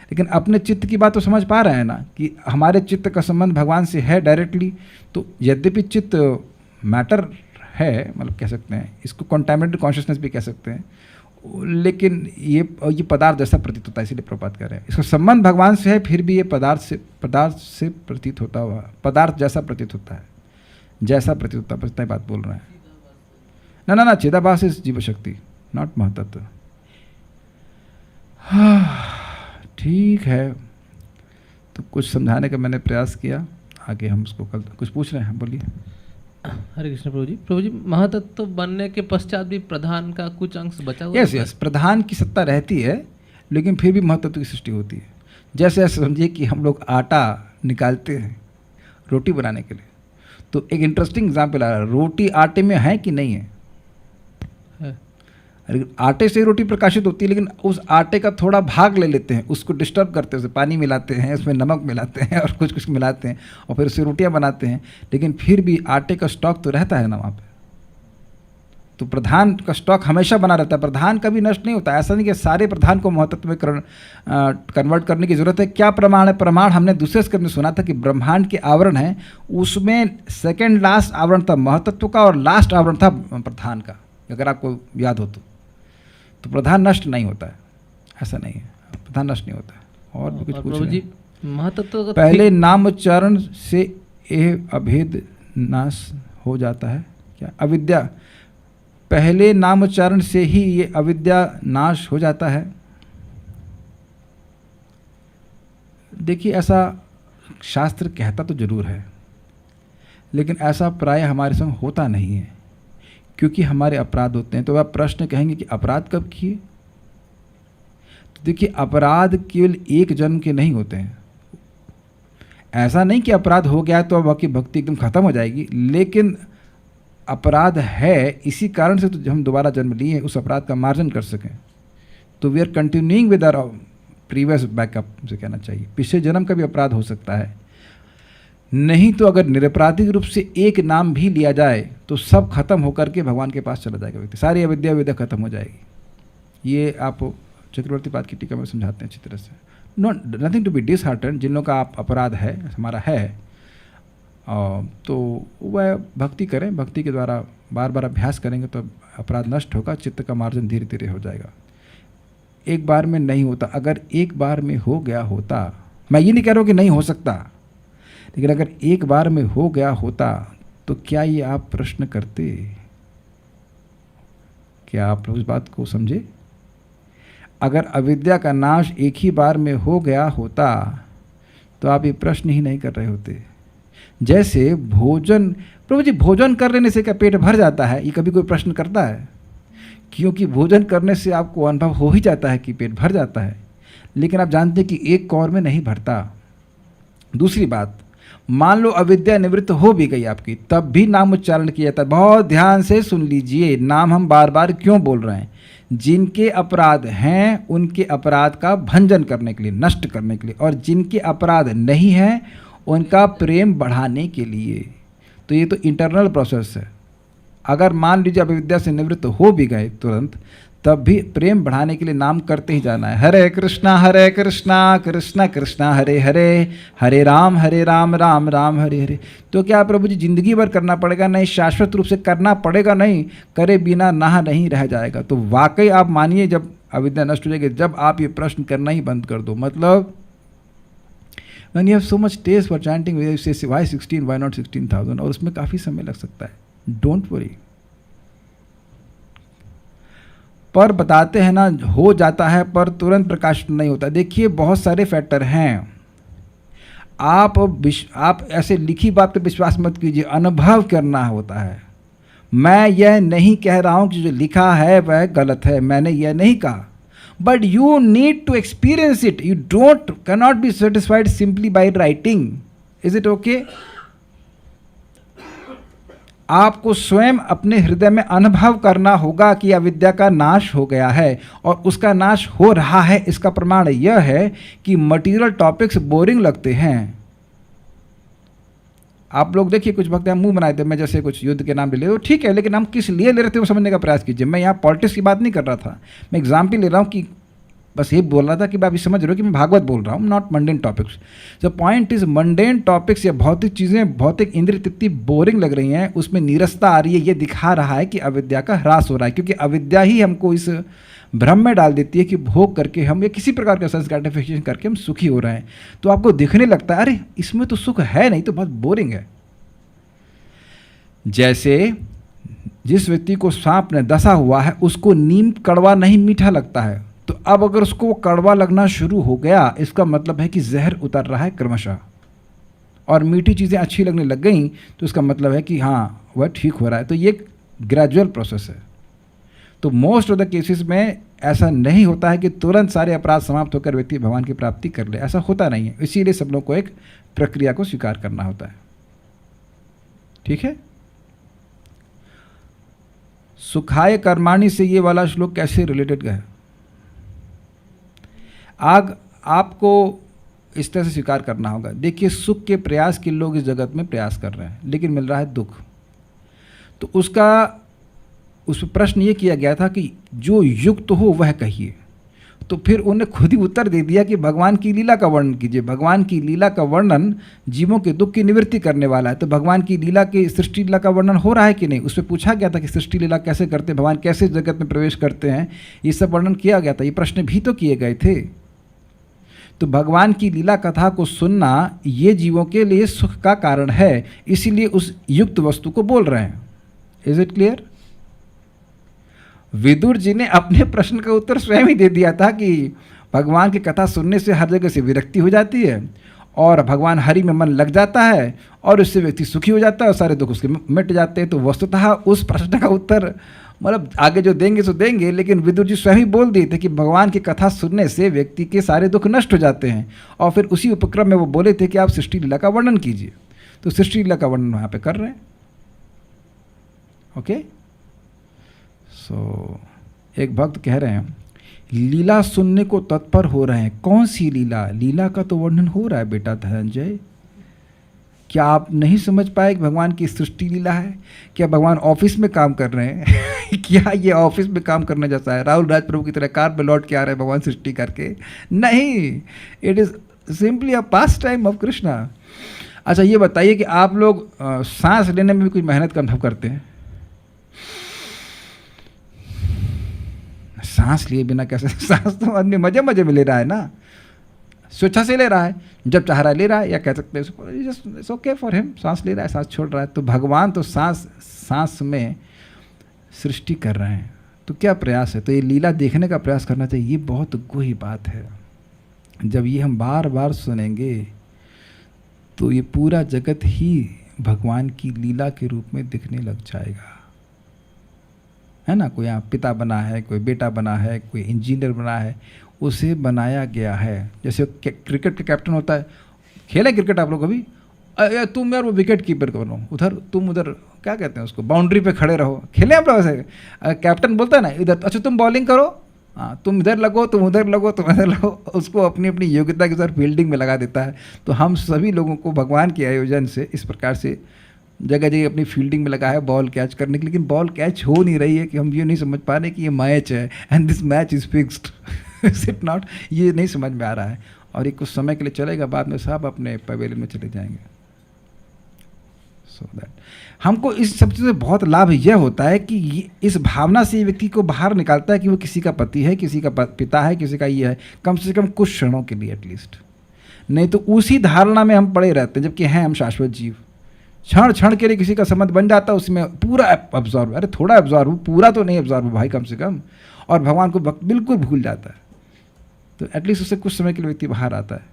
लेकिन अपने चित्त की बात तो समझ पा रहे हैं ना कि हमारे चित्त का संबंध भगवान से है डायरेक्टली। तो यद्यपि चित्त मैटर है, मतलब कह सकते हैं इसको कंटैमिनेटेड कॉन्शियसनेस भी कह सकते हैं, लेकिन ये पदार्थ जैसा प्रतीत होता है, इसीलिए प्रपात कर रहे हैं। इसका संबंध भगवान से है, फिर भी ये पदार्थ से प्रतीत होता हुआ, पदार्थ जैसा प्रतीत होता है, जैसा प्रतीत होता है। बस इतना बात बोल रहे हैं ना। चिदाभास इज जीव शक्ति, नॉट महतत्व। ठीक है, तो कुछ समझाने का मैंने प्रयास किया, आगे हम उसको कल कुछ पूछ रहे हैं, बोलिए। हरे कृष्ण प्रभु जी। प्रभु जी, महातत्व बनने के पश्चात भी प्रधान का कुछ अंश बचा हुआ यस यस, प्रधान की सत्ता रहती है, लेकिन फिर भी महतत्व की सृष्टि होती है। जैसे ऐसे समझिए कि हम लोग आटा निकालते हैं रोटी बनाने के लिए, तो एक इंटरेस्टिंग एग्जाम्पल आ रहा है, रोटी आटे में है कि नहीं है? अरे आटे से रोटी प्रकाशित होती है, लेकिन उस आटे का थोड़ा भाग ले लेते हैं, उसको डिस्टर्ब करते हैं, उसमें पानी मिलाते हैं, उसमें नमक मिलाते हैं और कुछ कुछ मिलाते हैं और फिर उससे रोटियां बनाते हैं, लेकिन फिर भी आटे का स्टॉक तो रहता है ना वहाँ पे। तो प्रधान का स्टॉक हमेशा बना रहता है, प्रधान कभी नष्ट नहीं होता। ऐसा नहीं कि सारे प्रधान को महतत्व में कन्वर्ट करने की जरूरत है। क्या प्रमाण है? प्रमाण हमने दूसरे स्कंद में सुना था कि ब्रह्मांड के आवरण है, उसमें सेकेंड लास्ट आवरण था महतत्व का और लास्ट आवरण था प्रधान का, अगर आपको याद हो तो प्रधान नष्ट नहीं होता है, ऐसा नहीं है, प्रधान नष्ट नहीं होता है। और भी कुछ पूछ रहे हैं? महतत्व का पहले नामोच्चारण से यह अभेद नाश हो जाता है क्या? अविद्या, पहले नामोच्चारण से ही ये अविद्या नाश हो जाता है। देखिए, ऐसा शास्त्र कहता तो जरूर है, लेकिन ऐसा प्राय हमारे संग होता नहीं है, क्योंकि हमारे अपराध होते हैं। तो आप प्रश्न कहेंगे कि अपराध कब किए? तो देखिए, अपराध केवल एक जन्म के नहीं होते हैं। ऐसा नहीं कि अपराध हो गया तो अब आपकी भक्ति एकदम खत्म हो जाएगी, लेकिन अपराध है, इसी कारण से तो हम दोबारा जन्म लिए हैं, उस अपराध का मार्जन कर सकें। तो we are continuing with our previous backup से कहना चाहिए। पिछले जन्म का भी अपराध हो सकता है, नहीं तो अगर निरपराधिक रूप से एक नाम भी लिया जाए तो सब खत्म होकर के भगवान के पास चला जाएगा व्यक्ति, सारी अविद्या विद्या खत्म हो जाएगी। ये आप चक्रवर्ती पाद की टीका में समझाते हैं अच्छी तरह से। Not nothing to be disheartened, जिन लोगों का आप अपराध है, हमारा है, तो वह भक्ति करें, भक्ति के द्वारा बार बार अभ्यास करेंगे तो अपराध नष्ट होगा, चित्त का मार्जन धीरे धीरे हो जाएगा। एक बार में नहीं होता, अगर एक बार में हो गया होता, मैं ये नहीं कह रहा हूँ कि नहीं हो सकता, लेकिन अगर एक बार में हो गया होता तो क्या ये आप प्रश्न करते? क्या आप उस बात को समझे? अगर अविद्या का नाश एक ही बार में हो गया होता तो आप ये प्रश्न ही नहीं कर रहे होते। जैसे भोजन, प्रभु जी भोजन कर लेने से क्या पेट भर जाता है? ये कभी कोई प्रश्न करता है? क्योंकि भोजन करने से आपको अनुभव हो ही जाता है कि पेट भर जाता है, लेकिन आप जानते हैं कि एक कौर में नहीं भरता। दूसरी बात, मान लो अविद्या निवृत्त हो भी गई आपकी, तब भी नाम उच्चारण किया जाता है। बहुत ध्यान से सुन लीजिए, नाम हम बार बार क्यों बोल रहे हैं? जिनके अपराध हैं उनके अपराध का भंजन करने के लिए, नष्ट करने के लिए, और जिनके अपराध नहीं हैं उनका प्रेम बढ़ाने के लिए। तो ये तो इंटरनल प्रोसेस है। अगर मान लीजिए अविद्या से निवृत्त हो भी गए तुरंत, तब भी प्रेम बढ़ाने के लिए नाम करते ही जाना है। हरे कृष्णा कृष्णा कृष्णा हरे हरे, हरे राम राम राम हरे हरे। तो क्या प्रभु जी जिंदगी भर करना पड़ेगा? नहीं, शाश्वत रूप से करना पड़ेगा। नहीं, करे बिना नहा नहीं रह जाएगा। तो वाकई आप मानिए, जब अविद्या नष्ट हो जाएगी, जब आप ये प्रश्न करना ही बंद कर दो। मतलब when you have so much taste for chanting, you say why 16, why not 16,000, और उसमें काफ़ी समय लग सकता है। Don't worry. पर बताते हैं ना, हो जाता है पर तुरंत प्रकाशित नहीं होता। देखिए, बहुत सारे फैक्टर हैं। आप ऐसे लिखी बात पे विश्वास मत कीजिए, अनुभव करना होता है। मैं यह नहीं कह रहा हूँ कि जो लिखा है वह गलत है, मैंने यह नहीं कहा, but you need to experience it. You cannot be satisfied simply by writing. Is it okay? आपको स्वयं अपने हृदय में अनुभव करना होगा कि अविद्या का नाश हो गया है, और उसका नाश हो रहा है। इसका प्रमाण यह है कि मटेरियल टॉपिक्स बोरिंग लगते हैं। आप लोग देखिए, कुछ वक्त मुंह बनाए थे, मैं जैसे कुछ युद्ध के नाम ले रहे हो, ठीक है, लेकिन हम किस लिए ले रहे थे वो समझने का प्रयास कीजिए। मैं यहाँ पॉलिटिक्स की बात नहीं कर रहा था, मैं एग्जाम्पल ले रहा हूँ कि बस ये बोल रहा था कि आप ये समझ रहे हो कि मैं भागवत बोल रहा हूँ, not mundane topics. The point is, mundane topics या भौतिक चीज़ें, भौतिक इंद्रिय तृप्ति बोरिंग लग रही हैं, उसमें नीरसता आ रही है। ये दिखा रहा है कि अविद्या का ह्रास हो रहा है, क्योंकि अविद्या ही हमको इस भ्रम में डाल देती है कि भोग करके हम, या किसी प्रकार का सेंस ग्रेटिफिकेशन करके हम सुखी हो रहे हैं। तो आपको दिखने लगता है अरे इसमें तो सुख है नहीं, तो बहुत बोरिंग है। जैसे जिस व्यक्ति को सांप ने डसा हुआ है, उसको नीम कड़वा नहीं मीठा लगता है, तो अब अगर उसको वो कड़वा लगना शुरू हो गया, इसका मतलब है कि जहर उतर रहा है क्रमशः, और मीठी चीज़ें अच्छी लगने लग गई, तो इसका मतलब है कि हाँ वह ठीक हो रहा है। तो ये ग्रेजुअल प्रोसेस है। तो मोस्ट ऑफ द केसेस में ऐसा नहीं होता है कि तुरंत सारे अपराध समाप्त होकर व्यक्ति भगवान की प्राप्ति कर ले, ऐसा होता नहीं है। इसीलिए सब लोग को एक प्रक्रिया को स्वीकार करना होता है। ठीक है। सुखाय कर्माणि से ये वाला श्लोक कैसे रिलेटेड है? आग आपको इस तरह से स्वीकार करना होगा। देखिए, सुख के प्रयास के लोग इस जगत में प्रयास कर रहे हैं, लेकिन मिल रहा है दुख। तो उस पर प्रश्न ये किया गया था कि जो युक्त हो वह कहिए। तो फिर उन्हें खुद ही उत्तर दे दिया कि भगवान की लीला का वर्णन कीजिए। भगवान की लीला का वर्णन जीवों के दुख की निवृत्ति करने वाला है। तो भगवान की लीला के सृष्टि लीला का वर्णन हो रहा है कि नहीं? उस पर पूछा गया था कि सृष्टि लीला कैसे करते हैं, भगवान कैसे जगत में प्रवेश करते हैं, ये सब वर्णन किया गया था। ये प्रश्न भी तो किए गए थे। तो भगवान की लीला कथा को सुनना ये जीवों के लिए सुख का कारण है, इसीलिए उस युक्त वस्तु को बोल रहे हैं। Is it clear? Vidur ji ने अपने प्रश्न का उत्तर स्वयं ही दे दिया था कि भगवान की कथा सुनने से हर जगह से विरक्ति हो जाती है और भगवान हरि में मन लग जाता है और उससे व्यक्ति सुखी हो जाता है और सारे दुख उसके मिट जाते हैं। तो वस्तुतः उस प्रश्न का उत्तर मतलब आगे जो देंगे सो देंगे, लेकिन विदुर जी स्वयं ही बोल दिए थे कि भगवान की कथा सुनने से व्यक्ति के सारे दुख नष्ट हो जाते हैं। और फिर उसी उपक्रम में वो बोले थे कि आप सृष्टि लीला का वर्णन कीजिए। तो सृष्टि लीला का वर्णन वहाँ पे कर रहे हैं। ओके। सो एक भक्त कह रहे हैं लीला सुनने को तत्पर हो रहे हैं। कौन सी लीला? लीला का तो वर्णन हो रहा है बेटा धनंजय। क्या आप नहीं समझ पाए कि भगवान की सृष्टि लीला है? क्या भगवान ऑफिस में काम कर रहे हैं? क्या ये ऑफिस में काम करने जैसा है? राहुल राज प्रभु की तरह कार में लौट के आ रहे हैं भगवान सृष्टि करके? नहीं, it is simply a pass time of Krishna. अच्छा ये बताइए कि आप लोग सांस लेने में भी कुछ मेहनत का अनुभव करते हैं? सांस लिए बिना कैसे? सांस तो आदमी मजे मजे में ले रहा है ना, स्वेच्छा से ले रहा है, जब चाह रहा है ले रहा है, या कह सकते हैं इट्स ओके फॉर हिम, सांस ले रहा है, सांस छोड़ रहा है। तो भगवान तो सांस में सृष्टि कर रहे हैं। तो क्या प्रयास है? तो ये लीला देखने का प्रयास करना चाहिए। ये बहुत गूढ़ी बात है। जब ये हम बार बार सुनेंगे तो ये पूरा जगत ही भगवान की लीला के रूप में दिखने लग जाएगा, है ना। कोई यहाँ पिता बना है, कोई बेटा बना है, कोई इंजीनियर बना है, उसे बनाया गया है। जैसे क्रिकेट का कैप्टन होता है। खेले क्रिकेट आप लोग कभी? तुम यार वो विकेट कीपर करो, उधर तुम उधर क्या कहते हैं उसको, बाउंड्री पे खड़े रहो। खेले आप लोग ऐसे? कैप्टन बोलता है ना इधर, अच्छा तुम बॉलिंग करो, हाँ तुम इधर लगो, तुम उधर लगो, तुम इधर लगो। उसको अपनी अपनी योग्यता के साथ फील्डिंग में लगा देता है। तो हम सभी लोगों को भगवान के आयोजन से इस प्रकार से जगह जगह अपनी फील्डिंग में लगा है बॉल कैच करने की, लेकिन बॉल कैच हो नहीं रही है कि हम ये नहीं समझ पा रहे कि ये मैच है and this match is fixed. Is it not? ये नहीं समझ में आ रहा है। और ये कुछ समय के लिए चलेगा, बाद में सब अपने पवेलियन में चले जाएंगे। सो दैट हमको इस सब चीज़ से बहुत लाभ यह होता है कि इस भावना से व्यक्ति को बाहर निकालता है कि वो किसी का पति है, किसी का पिता है, किसी का ये है, कम से कम कुछ क्षणों के लिए एटलीस्ट। नहीं तो उसी धारणा में हम पड़े रहते हैं, जबकि हैं हम शाश्वत जीव। क्षण क्षण के लिए किसी का संबंध बन जाता है, उसमें पूरा अब्जॉर्व, अरे थोड़ा अब्जॉर्व हो, पूरा तो नहीं अब्जॉर्व हो भाई कम से कम। और भगवान को बिल्कुल भूल जाता है। तो एटलीस्ट उससे कुछ समय के लिए व्यक्ति बाहर आता है।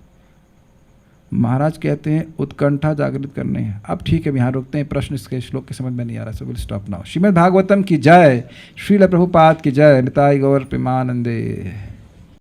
महाराज कहते हैं उत्कंठा जागृत करने हैं। अब ठीक है, यहाँ रोकते हैं, प्रश्न इसके श्लोक के समझ में नहीं आ रहा, so will stop now. Shrimad Bhagavatam की जय, श्रील प्रभुपाद की जय, निताई गौर प्रेमानंदे।